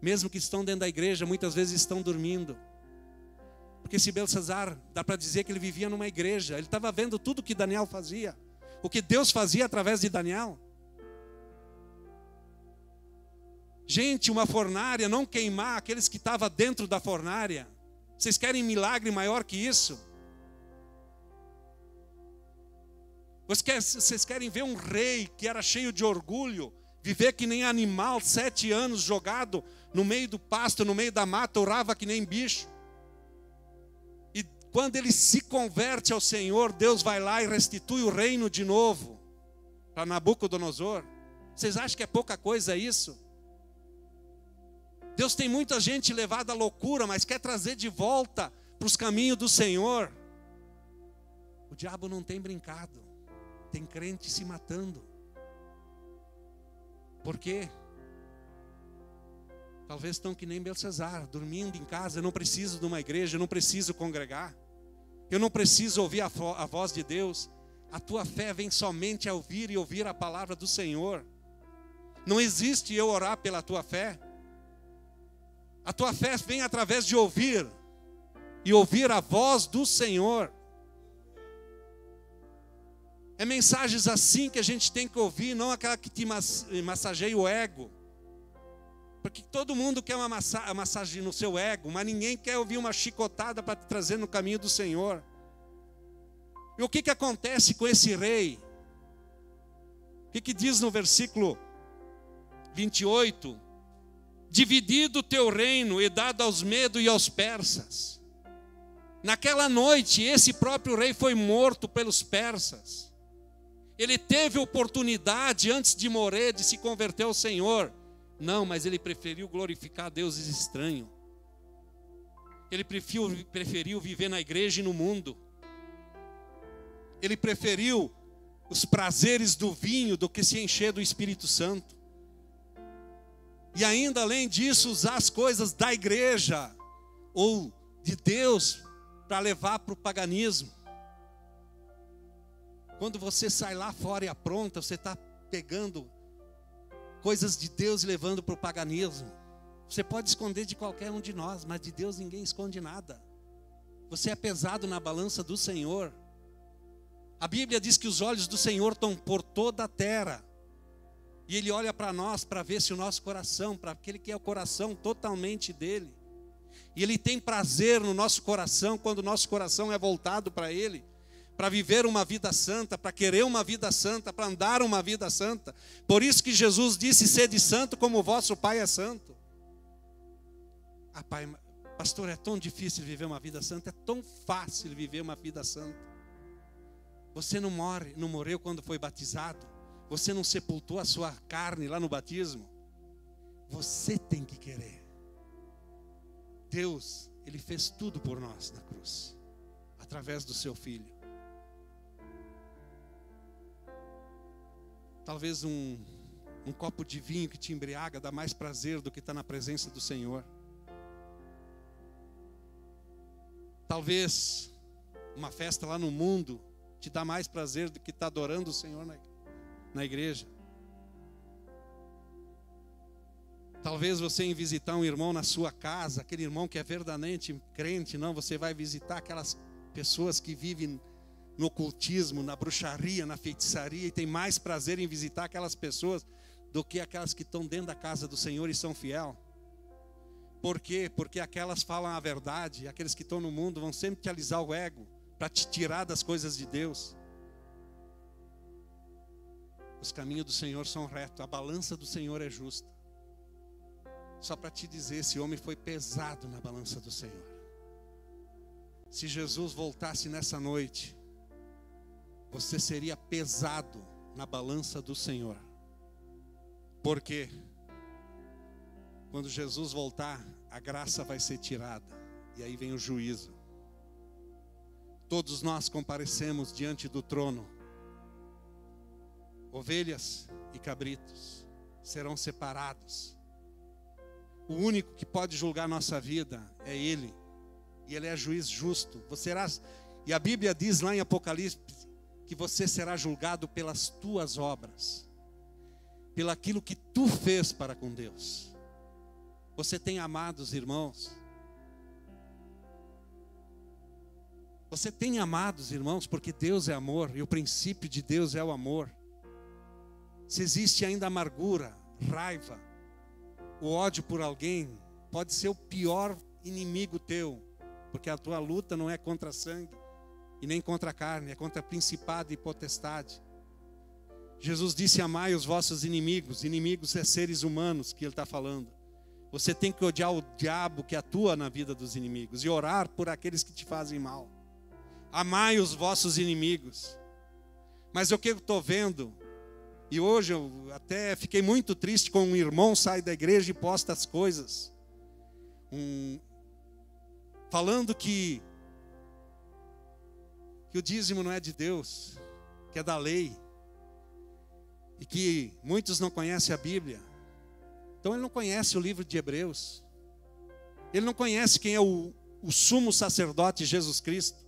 Mesmo que estão dentro da igreja, muitas vezes estão dormindo. Porque esse Belsazar, dá para dizer que ele vivia numa igreja. Ele estava vendo tudo que Daniel fazia. O que Deus fazia através de Daniel. Gente, uma fornalha, não queimar aqueles que estavam dentro da fornalha. Vocês querem milagre maior que isso? Vocês querem ver um rei que era cheio de orgulho, viver que nem animal, 7 anos jogado no meio do pasto, no meio da mata, orava que nem bicho. E quando ele se converte ao Senhor, Deus vai lá e restitui o reino de novo para Nabucodonosor. Vocês acham que é pouca coisa isso? Deus tem muita gente levada à loucura, mas quer trazer de volta para os caminhos do Senhor. O diabo não tem brincado. Tem crente se matando. Por quê? Talvez estão que nem Belsazar, dormindo em casa. Eu não preciso de uma igreja, eu não preciso congregar. Eu não preciso ouvir a voz de Deus. A tua fé vem somente a ouvir e ouvir a palavra do Senhor. Não existe eu orar pela tua fé. A tua fé vem através de ouvir e ouvir a voz do Senhor. É mensagens assim que a gente tem que ouvir, não aquela que te massageia o ego. Porque todo mundo quer uma massagem no seu ego, mas ninguém quer ouvir uma chicotada para te trazer no caminho do Senhor. E o que acontece com esse rei? O que diz no versículo 28? Dividido o teu reino e dado aos medos e aos persas. Naquela noite, esse próprio rei foi morto pelos persas. Ele teve oportunidade, antes de morrer, de se converter ao Senhor. Não, mas ele preferiu glorificar deuses estranhos. Ele preferiu viver na igreja e no mundo. Ele preferiu os prazeres do vinho do que se encher do Espírito Santo. E ainda, além disso, usar as coisas da igreja ou de Deus para levar para o paganismo. Quando você sai lá fora e apronta, você está pegando coisas de Deus e levando para o paganismo. Você pode esconder de qualquer um de nós, mas de Deus ninguém esconde nada. Você é pesado na balança do Senhor. A Bíblia diz que os olhos do Senhor estão por toda a terra. E Ele olha para nós para ver se o nosso coração, para aquele que é o coração totalmente dele. E Ele tem prazer no nosso coração, quando o nosso coração é voltado para Ele. Para viver uma vida santa, para querer uma vida santa, para andar uma vida santa. Por isso que Jesus disse, sede santo como o vosso Pai é santo. Ah, pai, pastor, é tão difícil viver uma vida santa, é tão fácil viver uma vida santa. Você não morreu quando foi batizado. Você não sepultou a sua carne lá no batismo. Você tem que querer. Deus, Ele fez tudo por nós na cruz, através do seu Filho. Talvez um copo de vinho que te embriaga dá mais prazer do que estar na presença do Senhor. Talvez uma festa lá no mundo te dá mais prazer do que estar adorando o Senhor na igreja. Talvez você em visitar um irmão na sua casa, aquele irmão que é verdadeiramente crente, não, você vai visitar aquelas pessoas que vivem no ocultismo, na bruxaria, na feitiçaria, e tem mais prazer em visitar aquelas pessoas do que aquelas que estão dentro da casa do Senhor e são fiel. Por quê? Porque aquelas falam a verdade, e aqueles que estão no mundo vão sempre te alisar o ego, para te tirar das coisas de Deus. Os caminhos do Senhor são retos, a balança do Senhor é justa. Só para te dizer, esse homem foi pesado na balança do Senhor. Se Jesus voltasse nessa noite, você seria pesado na balança do Senhor. Por quê? Quando Jesus voltar, a graça vai ser tirada. E aí vem o juízo. Todos nós comparecemos diante do trono. Ovelhas e cabritos serão separados. O único que pode julgar nossa vida é Ele. E Ele é juiz justo. E a Bíblia diz lá em Apocalipse que você será julgado pelas tuas obras, pelo aquilo que tu fez para com Deus. Você tem amado os irmãos? Você tem amado os irmãos porque Deus é amor e o princípio de Deus é o amor. Se existe ainda amargura, raiva, o ódio por alguém pode ser o pior inimigo teu, porque a tua luta não é contra sangue e nem contra a carne, é contra principado e potestade. Jesus disse: amai os vossos inimigos. Inimigos é seres humanos que ele está falando. Você tem que odiar o diabo que atua na vida dos inimigos e orar por aqueles que te fazem mal. Amai os vossos inimigos. Mas o que eu estou vendo, e hoje eu até fiquei muito triste com um irmão sai da igreja e posta as coisas, falando que o dízimo não é de Deus, que é da lei, e que muitos não conhecem a Bíblia. Então ele não conhece o livro de Hebreus, ele não conhece quem é o sumo sacerdote Jesus Cristo.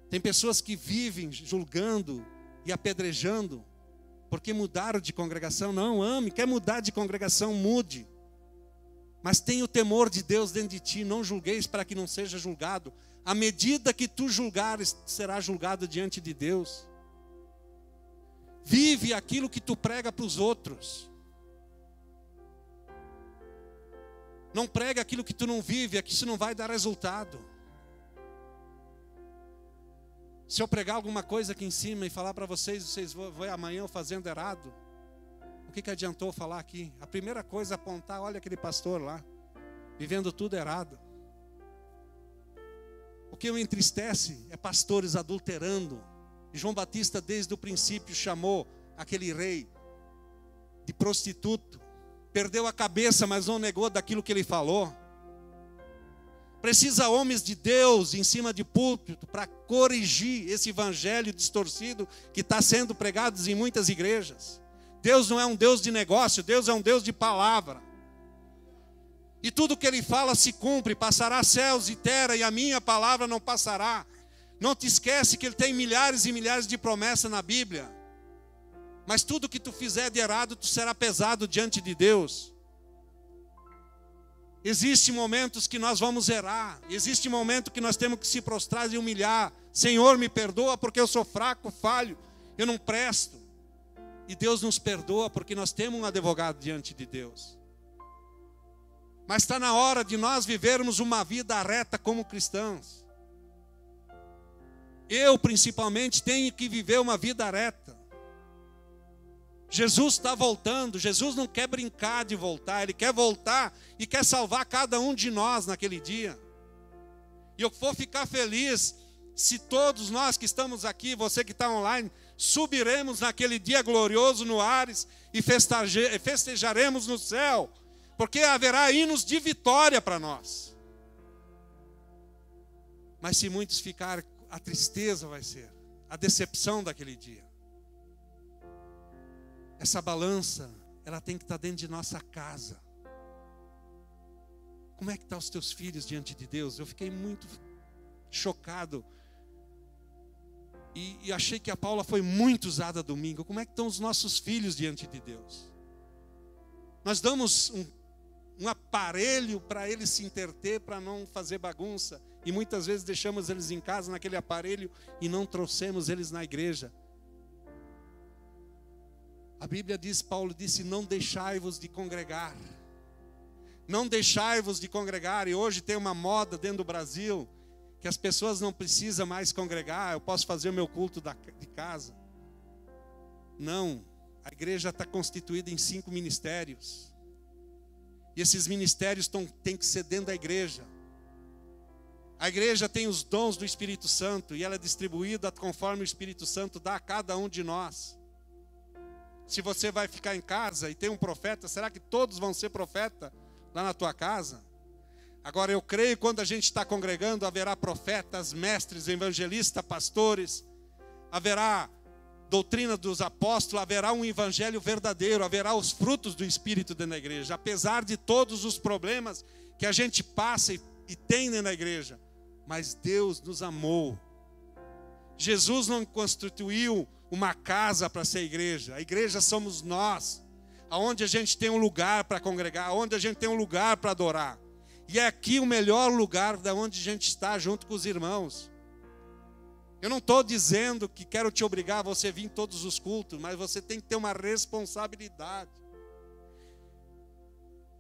Tem pessoas que vivem julgando e apedrejando porque mudaram de congregação. Não, ame, quer mudar de congregação, mude. Mas tenha o temor de Deus dentro de ti, não julgueis para que não seja julgado. À medida que tu julgares, será julgado diante de Deus. Vive aquilo que tu prega para os outros. Não prega aquilo que tu não vive, aqui isso não vai dar resultado. Se eu pregar alguma coisa aqui em cima e falar para vocês vão amanhã fazendo errado, o que adiantou falar aqui? A primeira coisa é apontar: olha aquele pastor lá, vivendo tudo errado. O que me entristece é pastores adulterando. E João Batista desde o princípio chamou aquele rei de prostituto. Perdeu a cabeça, mas não negou daquilo que ele falou. Precisa homens de Deus em cima de púlpito para corrigir esse evangelho distorcido que está sendo pregado em muitas igrejas. Deus não é um Deus de negócio, Deus é um Deus de palavra. E tudo que ele fala se cumpre. Passará céus e terra e a minha palavra não passará. Não te esquece que ele tem milhares e milhares de promessas na Bíblia. Mas tudo que tu fizer de errado, tu será pesado diante de Deus. Existem momentos que nós vamos errar. Existe momento que nós temos que se prostrar e humilhar. Senhor, me perdoa porque eu sou fraco, falho, eu não presto. E Deus nos perdoa porque nós temos um advogado diante de Deus. Mas está na hora de nós vivermos uma vida reta como cristãos. Eu, principalmente, tenho que viver uma vida reta. Jesus está voltando. Jesus não quer brincar de voltar. Ele quer voltar e quer salvar cada um de nós naquele dia. E eu vou ficar feliz se todos nós que estamos aqui, você que está online, subiremos naquele dia glorioso no Ares e festejaremos no céu. Porque haverá hinos de vitória para nós. Mas se muitos ficarem, a tristeza vai ser a decepção daquele dia. Essa balança, ela tem que estar dentro de nossa casa. Como é que estão os teus filhos diante de Deus? Eu fiquei muito chocado. E achei que a Paula foi muito usada domingo. Como é que estão os nossos filhos diante de Deus? Nós damos um aparelho para eles se interter, para não fazer bagunça. E muitas vezes deixamos eles em casa naquele aparelho e não trouxemos eles na igreja. A Bíblia diz, Paulo disse, não deixai-vos de congregar. Não deixai-vos de congregar. E hoje tem uma moda dentro do Brasil, que as pessoas não precisam mais congregar. Eu posso fazer o meu culto de casa. Não, a igreja está constituída em 5 ministérios. E esses ministérios têm que ser dentro da igreja. A igreja tem os dons do Espírito Santo e ela é distribuída conforme o Espírito Santo dá a cada um de nós. Se você vai ficar em casa e tem um profeta, será que todos vão ser profeta lá na tua casa? Agora eu creio que quando a gente está congregando, haverá profetas, mestres, evangelistas, pastores, haverá doutrina dos apóstolos, haverá um evangelho verdadeiro, haverá os frutos do Espírito dentro da igreja. Apesar de todos os problemas que a gente passa e tem dentro da igreja, mas Deus nos amou. Jesus não constituiu uma casa para ser igreja. A igreja somos nós, aonde a gente tem um lugar para congregar, aonde a gente tem um lugar para adorar. E é aqui o melhor lugar da onde a gente está junto com os irmãos. Eu não estou dizendo que quero te obrigar a você vir em todos os cultos, mas você tem que ter uma responsabilidade.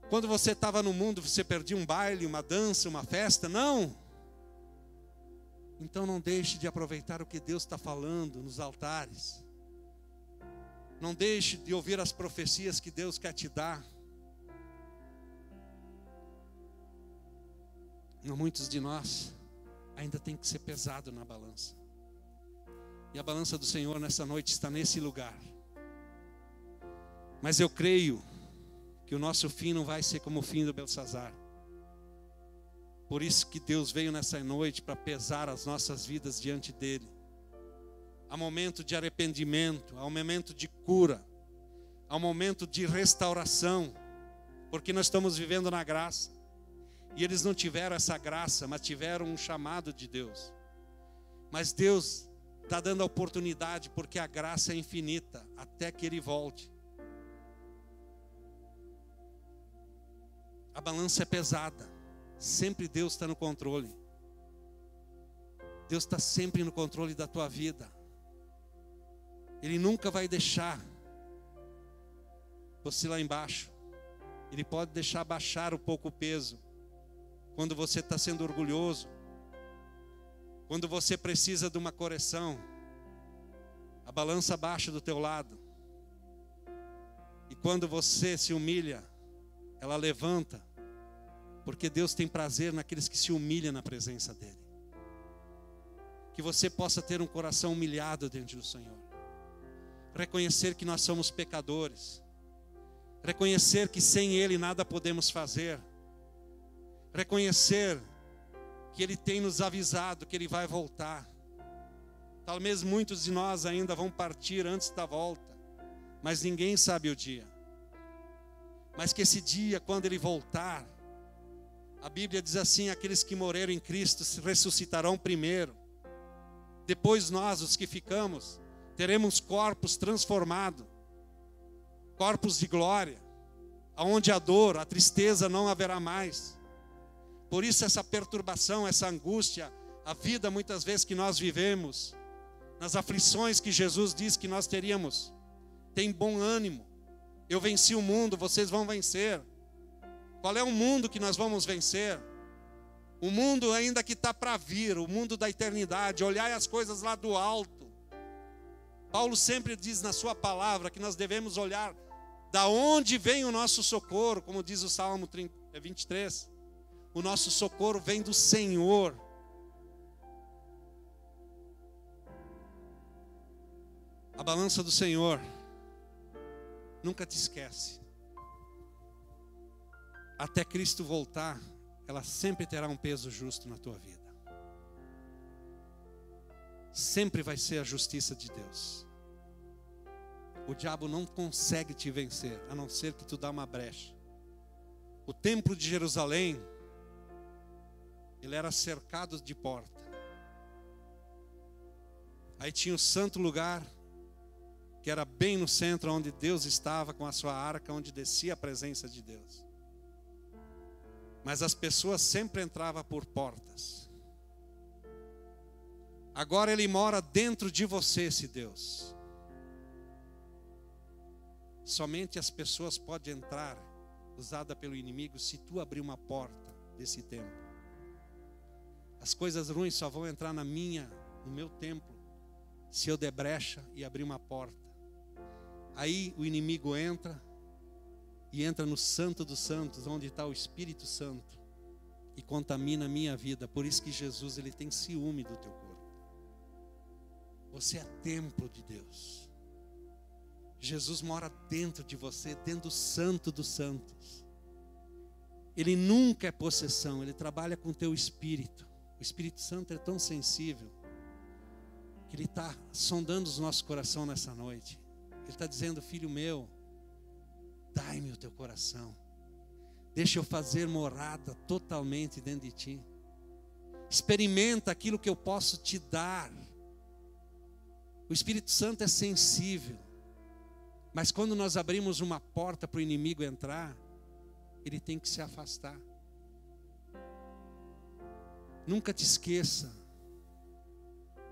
Quando você estava no mundo, você perdia um baile, uma dança, uma festa? Não. Então não deixe de aproveitar o que Deus está falando nos altares. Não deixe de ouvir as profecias que Deus quer te dar. Muitos de nós ainda tem que ser pesado na balança. E a balança do Senhor nessa noite está nesse lugar. Mas eu creio que o nosso fim não vai ser como o fim do Belsazar. Por isso que Deus veio nessa noite para pesar as nossas vidas diante dele. Há momento de arrependimento, há um momento de cura, há um momento de restauração, porque nós estamos vivendo na graça. E eles não tiveram essa graça, mas tiveram um chamado de Deus. Mas Deus está dando a oportunidade, porque a graça é infinita, até que Ele volte. A balança é pesada. Sempre Deus está no controle. Deus está sempre no controle da tua vida. Ele nunca vai deixar você lá embaixo. Ele pode deixar baixar um pouco o peso. Quando você está sendo orgulhoso. Quando você precisa de uma correção. A balança baixa do teu lado. E quando você se humilha, ela levanta. Porque Deus tem prazer naqueles que se humilham na presença dEle. Que você possa ter um coração humilhado diante do Senhor. Reconhecer que nós somos pecadores. Reconhecer que sem Ele nada podemos fazer. Reconhecer que Ele tem nos avisado que Ele vai voltar. Talvez muitos de nós ainda vão partir antes da volta. Mas ninguém sabe o dia. Mas que esse dia, quando Ele voltar, a Bíblia diz assim: aqueles que morreram em Cristo ressuscitarão primeiro. Depois nós, os que ficamos, teremos corpos transformados. Corpos de glória. Onde a dor, a tristeza não haverá mais. Por isso essa perturbação, essa angústia, a vida muitas vezes que nós vivemos, nas aflições que Jesus disse que nós teríamos. Tem bom ânimo. Eu venci o mundo, vocês vão vencer. Qual é o mundo que nós vamos vencer? O mundo ainda que está para vir, o mundo da eternidade. Olhai as coisas lá do alto. Paulo sempre diz na sua palavra que nós devemos olhar da onde vem o nosso socorro, como diz o Salmo 23. O nosso socorro vem do Senhor. A balança do Senhor nunca te esquece. Até Cristo voltar, ela sempre terá um peso justo na tua vida. Sempre vai ser a justiça de Deus. O diabo não consegue te vencer, a não ser que tu dá uma brecha. O templo de Jerusalém, ele era cercado de porta. Aí tinha o santo lugar, que era bem no centro, onde Deus estava com a sua arca, onde descia a presença de Deus. Mas as pessoas sempre entravam por portas. Agora Ele mora dentro de você, esse Deus. Somente as pessoas podem entrar, usada pelo inimigo, se tu abrir uma porta desse templo. As coisas ruins só vão entrar no meu templo, se eu der brecha e abrir uma porta. Aí o inimigo entra, e entra no Santo dos Santos, onde está o Espírito Santo, e contamina a minha vida. Por isso que Jesus, Ele tem ciúme do teu corpo. Você é templo de Deus. Jesus mora dentro de você, dentro do Santo dos Santos. Ele nunca é possessão, Ele trabalha com o teu espírito. O Espírito Santo é tão sensível, que Ele está sondando os nossos corações nessa noite. Ele está dizendo: filho meu, dai-me o teu coração. Deixa eu fazer morada totalmente dentro de ti. Experimenta aquilo que eu posso te dar. O Espírito Santo é sensível. Mas quando nós abrimos uma porta para o inimigo entrar, ele tem que se afastar. Nunca te esqueça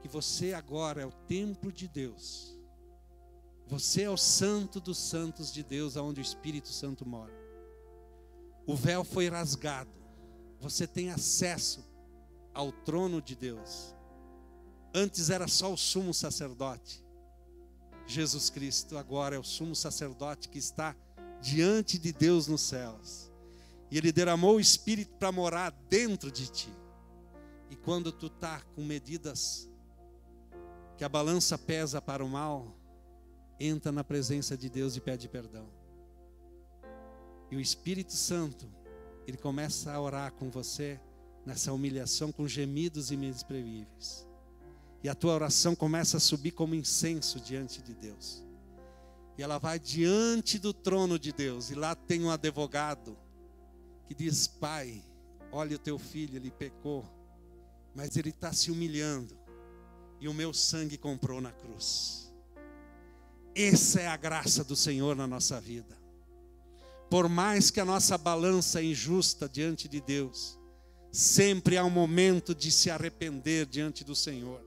que você agora é o templo de Deus. Você é o santo dos santos de Deus, onde o Espírito Santo mora. O véu foi rasgado. Você tem acesso ao trono de Deus. Antes era só o sumo sacerdote. Jesus Cristo agora é o sumo sacerdote que está diante de Deus nos céus. E Ele derramou o Espírito para morar dentro de ti. E quando tu está com medidas que a balança pesa para o mal, entra na presença de Deus e pede perdão. E o Espírito Santo, Ele começa a orar com você nessa humilhação com gemidos inexprimíveis. E a tua oração começa a subir como incenso diante de Deus. E ela vai diante do trono de Deus. E lá tem um advogado que diz: Pai, olha o teu filho, ele pecou, mas ele está se humilhando. E o meu sangue comprou na cruz. Essa é a graça do Senhor na nossa vida. Por mais que a nossa balança é injusta diante de Deus, sempre há um momento de se arrepender diante do Senhor.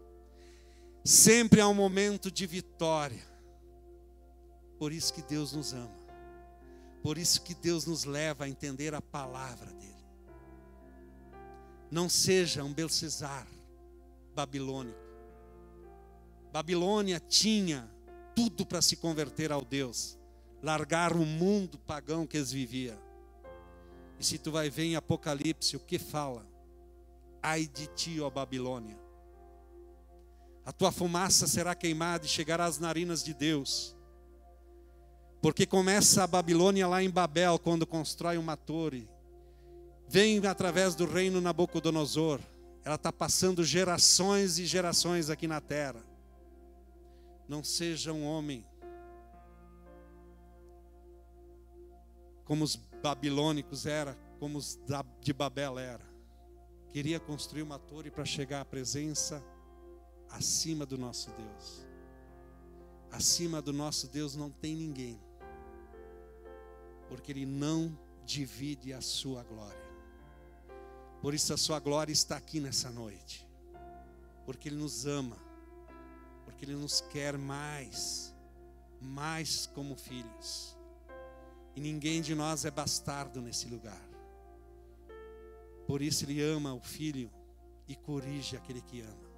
Sempre há um momento de vitória. Por isso que Deus nos ama. Por isso que Deus nos leva a entender a palavra dEle. Não seja um Belsazar babilônico. Babilônia tinha tudo para se converter ao Deus. Largar o mundo pagão que eles viviam. E se tu vai ver em Apocalipse o que fala: ai de ti, ó Babilônia. A tua fumaça será queimada e chegará às narinas de Deus. Porque começa a Babilônia lá em Babel, quando constrói uma torre. Vem através do reino Nabucodonosor. Ela está passando gerações e gerações aqui na terra. Não seja um homem como os babilônicos era, como os de Babel era. Queria construir uma torre para chegar à presença acima do nosso Deus. Acima do nosso Deus não tem ninguém. Porque Ele não divide a sua glória. Por isso a sua glória está aqui nessa noite. Porque Ele nos ama. Porque Ele nos quer mais como filhos. E ninguém de nós é bastardo nesse lugar. Por isso Ele ama o filho e corrige aquele que ama.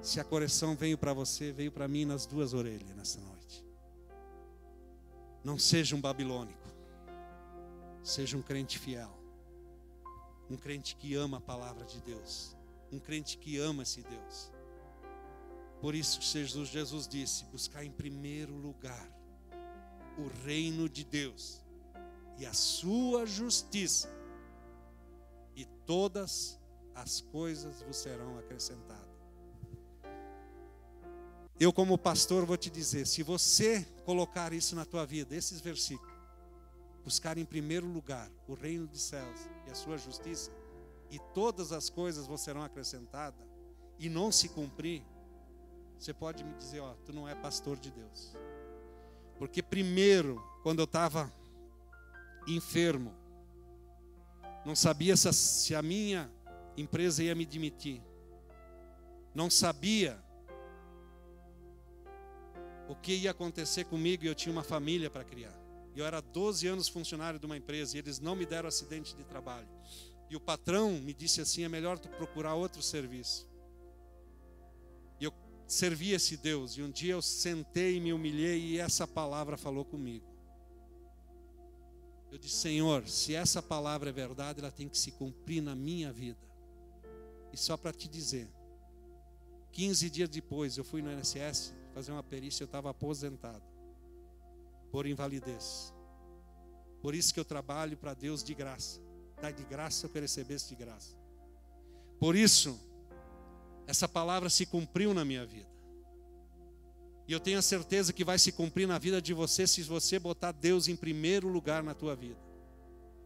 Se a correção veio para você, veio para mim nas duas orelhas nessa noite. Não seja um babilônico. Seja um crente fiel. Um crente que ama a palavra de Deus. Um crente que ama esse Deus. Por isso Jesus disse: buscar em primeiro lugar o reino de Deus e a sua justiça, e todas as coisas vos serão acrescentadas. Eu, como pastor, vou te dizer: se você colocar isso na tua vida, esses versículos, buscar em primeiro lugar o reino dos céus e a sua justiça, e todas as coisas vos serão acrescentadas, e não se cumprir, você pode me dizer: ó, tu não é pastor de Deus. Porque primeiro, quando eu estava enfermo, não sabia se a minha empresa ia me demitir, não sabia o que ia acontecer comigo, e eu tinha uma família para criar. Eu era 12 anos funcionário de uma empresa e eles não me deram acidente de trabalho. E o patrão me disse assim: é melhor tu procurar outro serviço. E eu servi esse Deus. E um dia eu sentei e me humilhei e essa palavra falou comigo. Eu disse: Senhor, se essa palavra é verdade, ela tem que se cumprir na minha vida. E só para te dizer, 15 dias depois eu fui no INSS fazer uma perícia, eu estava aposentado por invalidez. Por isso que eu trabalho para Deus de graça. Dá de graça eu que recebesse de graça. Por isso, essa palavra se cumpriu na minha vida. E eu tenho a certeza que vai se cumprir na vida de você se você botar Deus em primeiro lugar na tua vida.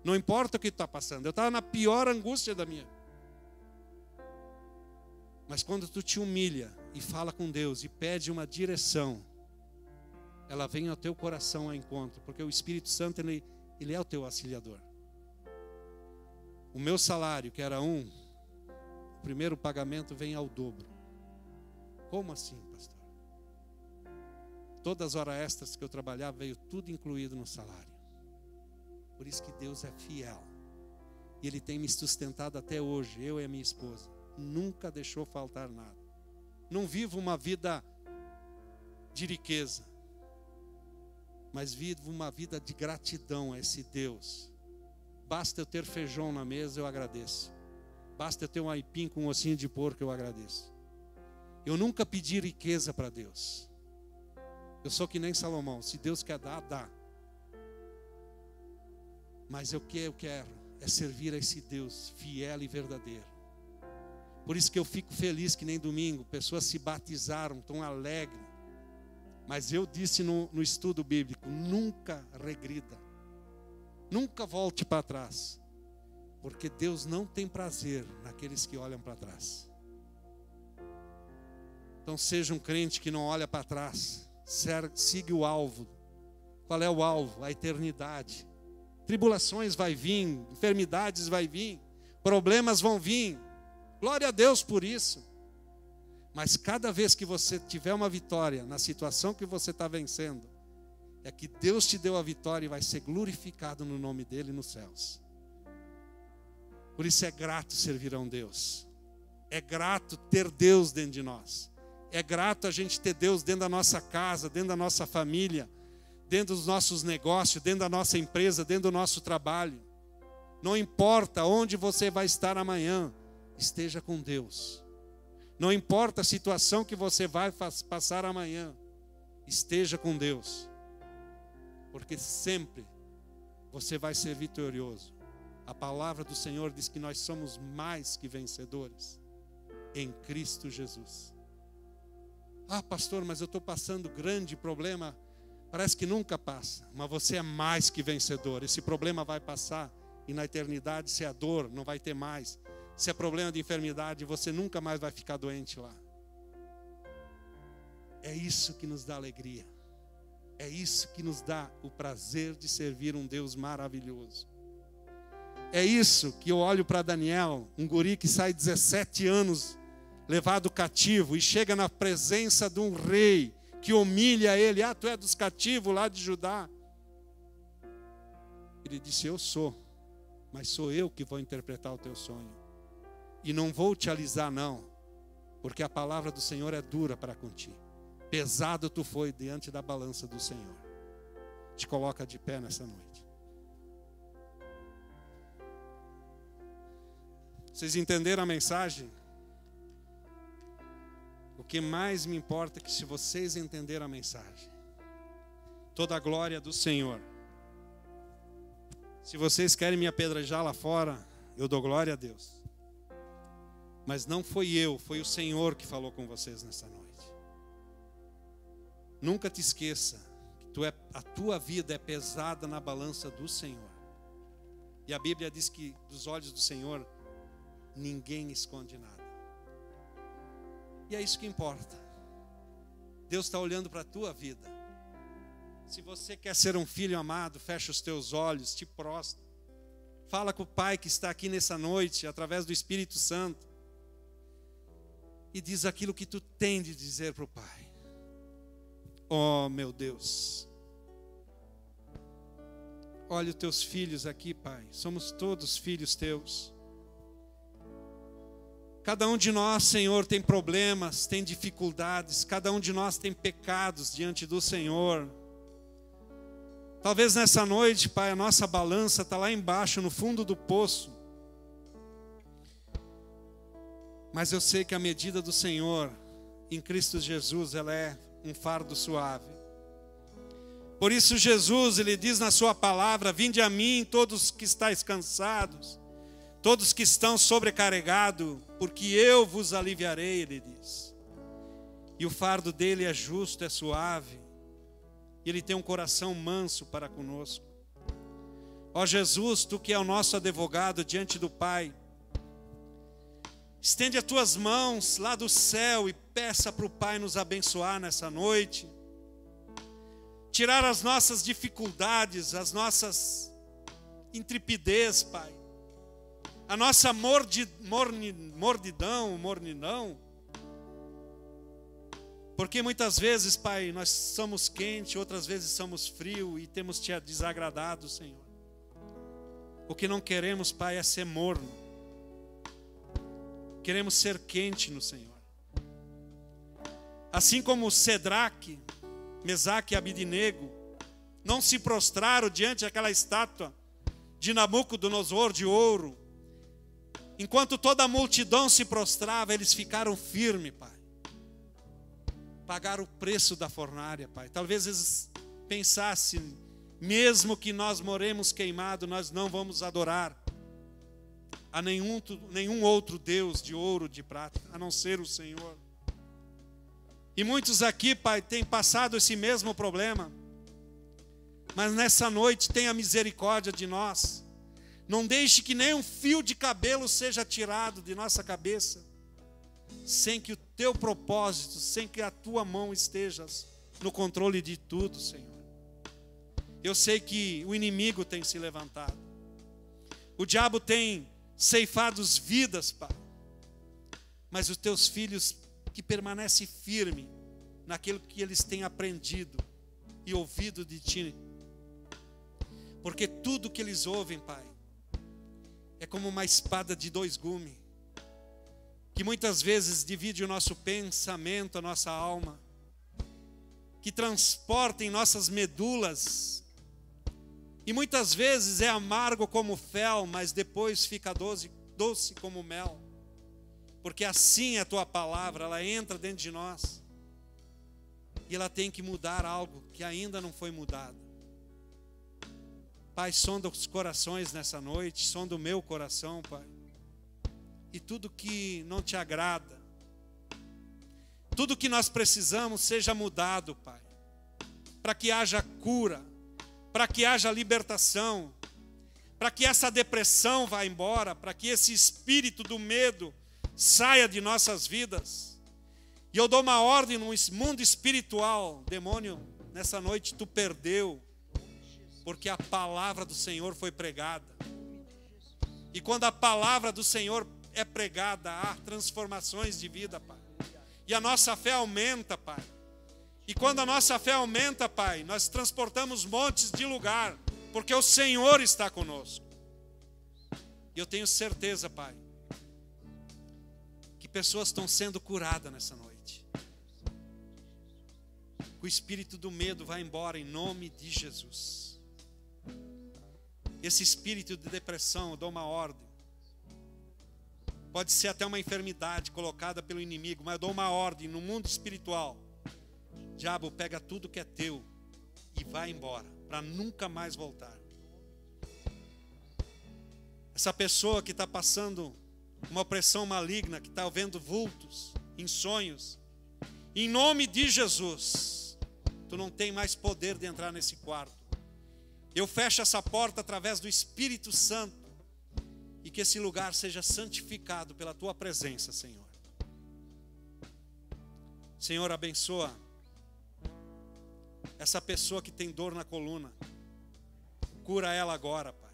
Não importa o que tu está passando. Eu estava na pior angústia da minha. Mas quando tu te humilha e fala com Deus e pede uma direção, ela vem ao teu coração ao encontro, porque o Espírito Santo, ele é o teu auxiliador. O meu salário, que era o primeiro pagamento vem ao dobro. Como assim, pastor? Todas as horas extras que eu trabalhava veio tudo incluído no salário. Por isso que Deus é fiel. E Ele tem me sustentado até hoje, eu e a minha esposa. Nunca deixou faltar nada. Não vivo uma vida de riqueza, mas vivo uma vida de gratidão a esse Deus. Basta eu ter feijão na mesa, eu agradeço. Basta eu ter um aipim com um ossinho de porco, eu agradeço. Eu nunca pedi riqueza para Deus. Eu sou que nem Salomão, se Deus quer dar, dá. Mas o que eu quero é servir a esse Deus fiel e verdadeiro. Por isso que eu fico feliz que nem domingo, pessoas se batizaram, tão alegres. Mas eu disse no estudo bíblico, nunca regrida. Nunca volte para trás. Porque Deus não tem prazer naqueles que olham para trás. Então seja um crente que não olha para trás. Siga o alvo. Qual é o alvo? A eternidade. Tribulações vai vir, enfermidades vai vir, problemas vão vir. Glória a Deus por isso. Mas cada vez que você tiver uma vitória na situação que você está vencendo, é que Deus te deu a vitória e vai ser glorificado no nome dEle nos céus. Por isso é grato servir a um Deus. É grato ter Deus dentro de nós. É grato a gente ter Deus dentro da nossa casa, dentro da nossa família, dentro dos nossos negócios, dentro da nossa empresa, dentro do nosso trabalho. Não importa onde você vai estar amanhã, esteja com Deus. Não importa a situação que você vai passar amanhã, esteja com Deus. Porque sempre você vai ser vitorioso. A palavra do Senhor diz que nós somos mais que vencedores em Cristo Jesus. Ah, pastor, mas eu estou passando grande problema. Parece que nunca passa, mas você é mais que vencedor. Esse problema vai passar e na eternidade, se é dor, não vai ter mais. Se é problema de enfermidade, você nunca mais vai ficar doente lá. É isso que nos dá alegria. É isso que nos dá o prazer de servir um Deus maravilhoso. É isso que eu olho para Daniel, um guri que sai 17 anos levado cativo e chega na presença de um rei que humilha ele. Ah, tu é dos cativos lá de Judá. Ele disse, eu sou, mas sou eu que vou interpretar o teu sonho. E não vou te alisar não, porque a palavra do Senhor é dura para contigo. Pesado tu foi diante da balança do Senhor. Te coloca de pé nessa noite. Vocês entenderam a mensagem? O que mais me importa é que se vocês entenderam a mensagem, toda a glória do Senhor. Se vocês querem me apedrejar lá fora, eu dou glória a Deus. Mas não foi eu, foi o Senhor que falou com vocês nessa noite. Nunca te esqueça que a tua vida é pesada na balança do Senhor. E a Bíblia diz que dos olhos do Senhor ninguém esconde nada. E é isso que importa. Deus está olhando para a tua vida. Se você quer ser um filho amado, fecha os teus olhos, te prostra. Fala com o Pai que está aqui nessa noite, através do Espírito Santo. E diz aquilo que tu tem de dizer para o Pai. Oh, meu Deus. Olha os teus filhos aqui, Pai. Somos todos filhos teus. Cada um de nós, Senhor, tem problemas, tem dificuldades. Cada um de nós tem pecados diante do Senhor. Talvez nessa noite, Pai, a nossa balança está lá embaixo, no fundo do poço. Mas eu sei que a medida do Senhor, em Cristo Jesus, ela é um fardo suave. Por isso Jesus, Ele diz na sua palavra, vinde a mim todos que estáis cansados, todos que estão sobrecarregados, porque eu vos aliviarei, Ele diz. E o fardo dele é justo, é suave. E Ele tem um coração manso para conosco. Ó Jesus, Tu que é o nosso advogado diante do Pai, estende as Tuas mãos lá do céu e peça para o Pai nos abençoar nessa noite. Tirar as nossas dificuldades, as nossas intrepidez, Pai. A nossa mornidão. Porque muitas vezes, Pai, nós somos quentes, outras vezes somos frios e temos Te desagradado, Senhor. O que não queremos, Pai, é ser morno. Queremos ser quente no Senhor. Assim como Cedraque, Mesaque e Abidinego não se prostraram diante daquela estátua de Nabucodonosor de ouro, enquanto toda a multidão se prostrava, eles ficaram firmes, Pai. Pagaram o preço da fornalha, Pai. Talvez eles pensassem, mesmo que nós moremos queimados, nós não vamos adorar a nenhum outro Deus de ouro, de prata, a não ser o Senhor. E muitos aqui, Pai, têm passado esse mesmo problema. Mas nessa noite tenha misericórdia de nós. Não deixe que nem um fio de cabelo seja tirado de nossa cabeça, sem que o teu propósito, sem que a tua mão esteja no controle de tudo, Senhor. Eu sei que o inimigo tem se levantado. O diabo tem ceifado vidas, Pai. Mas os teus filhos que permanecem firmes naquilo que eles têm aprendido e ouvido de Ti. Porque tudo que eles ouvem, Pai, é como uma espada de dois gumes, que muitas vezes divide o nosso pensamento, a nossa alma, que transporta em nossas medulas, e muitas vezes é amargo como fel, mas depois fica doce como mel, porque assim é a Tua palavra, ela entra dentro de nós, e ela tem que mudar algo que ainda não foi mudado. Pai, sonda os corações nessa noite, sonda o meu coração, Pai. E tudo que não Te agrada, tudo que nós precisamos seja mudado, Pai. Para que haja cura, para que haja libertação, para que essa depressão vá embora, para que esse espírito do medo saia de nossas vidas. E eu dou uma ordem no mundo espiritual. Demônio, nessa noite Tu perdeu, porque a palavra do Senhor foi pregada. E quando a palavra do Senhor é pregada, há transformações de vida, Pai. E a nossa fé aumenta, Pai. E quando a nossa fé aumenta, Pai, nós transportamos montes de lugar, porque o Senhor está conosco. E eu tenho certeza, Pai, que pessoas estão sendo curadas nessa noite. O espírito do medo vai embora em nome de Jesus. Esse espírito de depressão, eu dou uma ordem. Pode ser até uma enfermidade colocada pelo inimigo, mas eu dou uma ordem no mundo espiritual. Diabo, pega tudo que é teu e vai embora, para nunca mais voltar. Essa pessoa que está passando uma opressão maligna, que está vendo vultos em sonhos, em nome de Jesus, tu não tem mais poder de entrar nesse quarto. Eu fecho essa porta através do Espírito Santo e que esse lugar seja santificado pela Tua presença, Senhor. Senhor, abençoa essa pessoa que tem dor na coluna. Cura ela agora, Pai.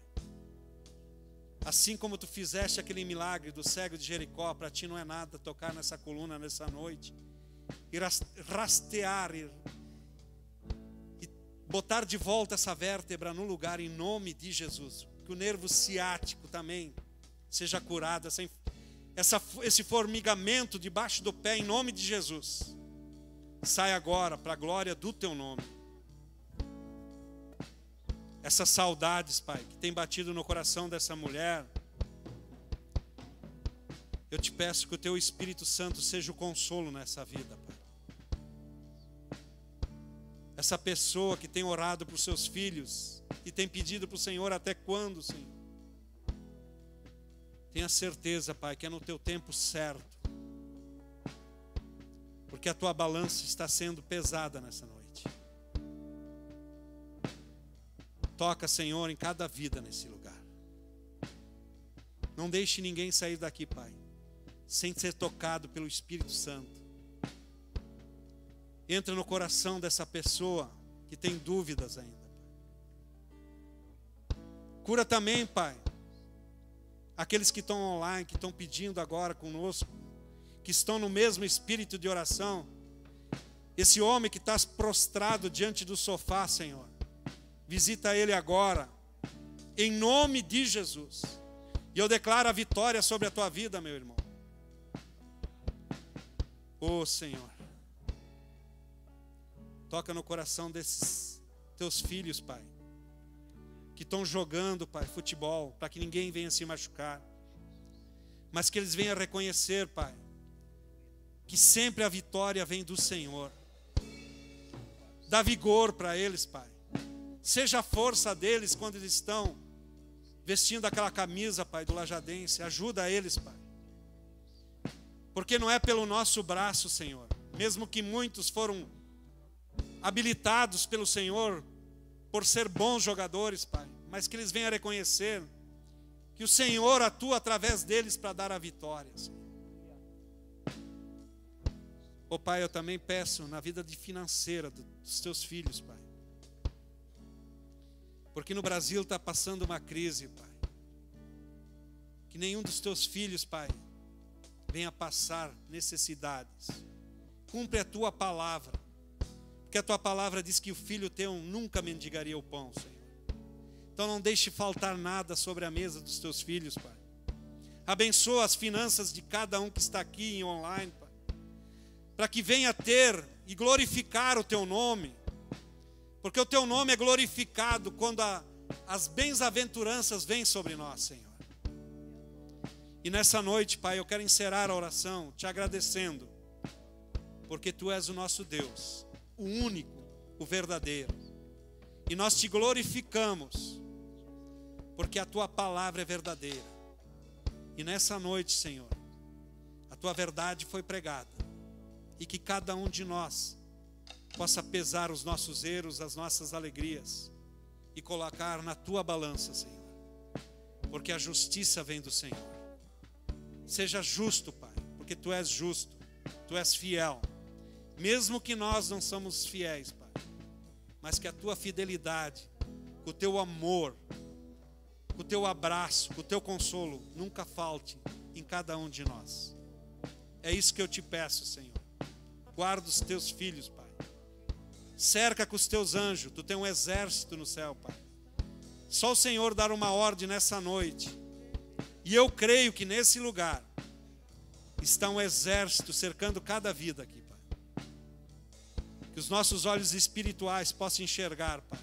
Assim como Tu fizeste aquele milagre do cego de Jericó, para Ti não é nada tocar nessa coluna nessa noite. E rastear e botar de volta essa vértebra no lugar em nome de Jesus. Que o nervo ciático também seja curado, esse formigamento debaixo do pé em nome de Jesus. Sai agora para a glória do Teu nome. Essas saudades, Pai, que tem batido no coração dessa mulher, eu Te peço que o Teu Espírito Santo seja o consolo nessa vida, Pai. Essa pessoa que tem orado por seus filhos e tem pedido para o Senhor até quando, Senhor? Tenha certeza, Pai, que é no Teu tempo certo. Porque a Tua balança está sendo pesada nessa noite. Toca, Senhor, em cada vida nesse lugar. Não deixe ninguém sair daqui, Pai, sem ser tocado pelo Espírito Santo. Entra no coração dessa pessoa que tem dúvidas ainda. Cura também, Pai, aqueles que estão online, que estão pedindo agora conosco, que estão no mesmo espírito de oração. Esse homem que está prostrado diante do sofá, Senhor, visita ele agora, em nome de Jesus. E eu declaro a vitória sobre a tua vida, meu irmão. Ô Senhor, toca no coração desses teus filhos, Pai, que estão jogando, Pai, futebol, para que ninguém venha se machucar, mas que eles venham reconhecer, Pai, que sempre a vitória vem do Senhor. Dá vigor para eles, Pai. Seja a força deles quando eles estão vestindo aquela camisa, Pai, do Lajadense. Ajuda eles, Pai. Porque não é pelo nosso braço, Senhor. Mesmo que muitos foram habilitados pelo Senhor por ser bons jogadores, Pai. Mas que eles venham a reconhecer que o Senhor atua através deles para dar a vitória, Senhor. Ô Pai, eu também peço na vida financeira dos teus filhos, Pai. Porque no Brasil está passando uma crise, Pai. Que nenhum dos teus filhos, Pai, venha passar necessidades. Cumpre a tua palavra. Porque a tua palavra diz que o filho teu nunca mendigaria o pão, Senhor. Então não deixe faltar nada sobre a mesa dos teus filhos, Pai. Abençoa as finanças de cada um que está aqui em online, Pai. Para que venha ter e glorificar o teu nome. Porque o teu nome é glorificado quando as bem-aventuranças vêm sobre nós, Senhor. E nessa noite, Pai, eu quero encerrar a oração te agradecendo. Porque tu és o nosso Deus, o único, o verdadeiro. E nós te glorificamos, porque a tua palavra é verdadeira. E nessa noite, Senhor, a tua verdade foi pregada. E que cada um de nós possa pesar os nossos erros, as nossas alegrias e colocar na tua balança, Senhor. Porque a justiça vem do Senhor. Seja justo, Pai, porque tu és justo, tu és fiel. Mesmo que nós não somos fiéis, Pai, mas que a tua fidelidade, o teu amor, o teu abraço, o teu consolo nunca falte em cada um de nós. É isso que eu te peço, Senhor. Guarda os teus filhos, Pai. Cerca com os teus anjos. Tu tem um exército no céu, Pai. Só o Senhor dar uma ordem nessa noite. E eu creio que nesse lugar está um exército cercando cada vida aqui, Pai. Que os nossos olhos espirituais possam enxergar, Pai,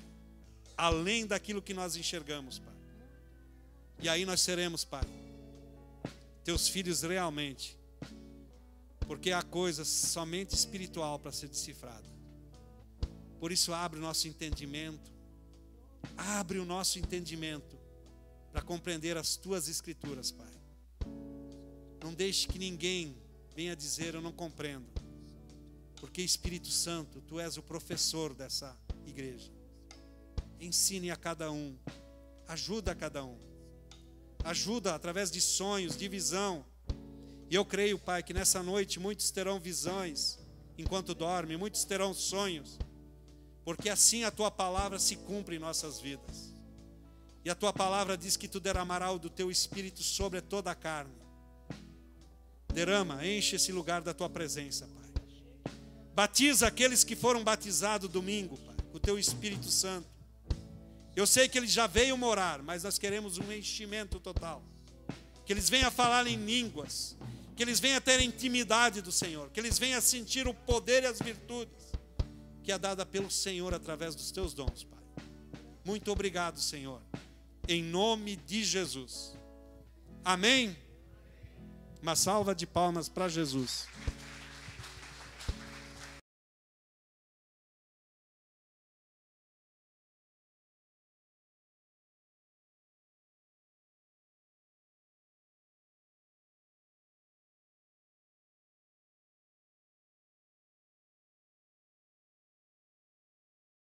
além daquilo que nós enxergamos, Pai. E aí nós seremos, Pai, teus filhos realmente. Porque há coisas somente espiritual para ser decifrada. Por isso abre o nosso entendimento. Abre o nosso entendimento para compreender as tuas escrituras, Pai. Não deixe que ninguém venha dizer eu não compreendo. Porque Espírito Santo, tu és o professor dessa igreja. Ensine a cada um. Ajuda a cada um. Ajuda através de sonhos, de visão. E eu creio, Pai, que nessa noite muitos terão visões enquanto dormem, muitos terão sonhos, porque assim a tua palavra se cumpre em nossas vidas. E a tua palavra diz que tu derramarás do teu espírito sobre toda a carne. Derrama, enche esse lugar da tua presença, Pai. Batiza aqueles que foram batizados domingo, Pai, com o teu Espírito Santo. Eu sei que ele já veio morar, mas nós queremos um enchimento total. Que eles venham a falar em línguas, que eles venham a ter a intimidade do Senhor, que eles venham a sentir o poder e as virtudes que é dada pelo Senhor através dos teus dons, Pai. Muito obrigado, Senhor, em nome de Jesus. Amém? Uma salva de palmas para Jesus.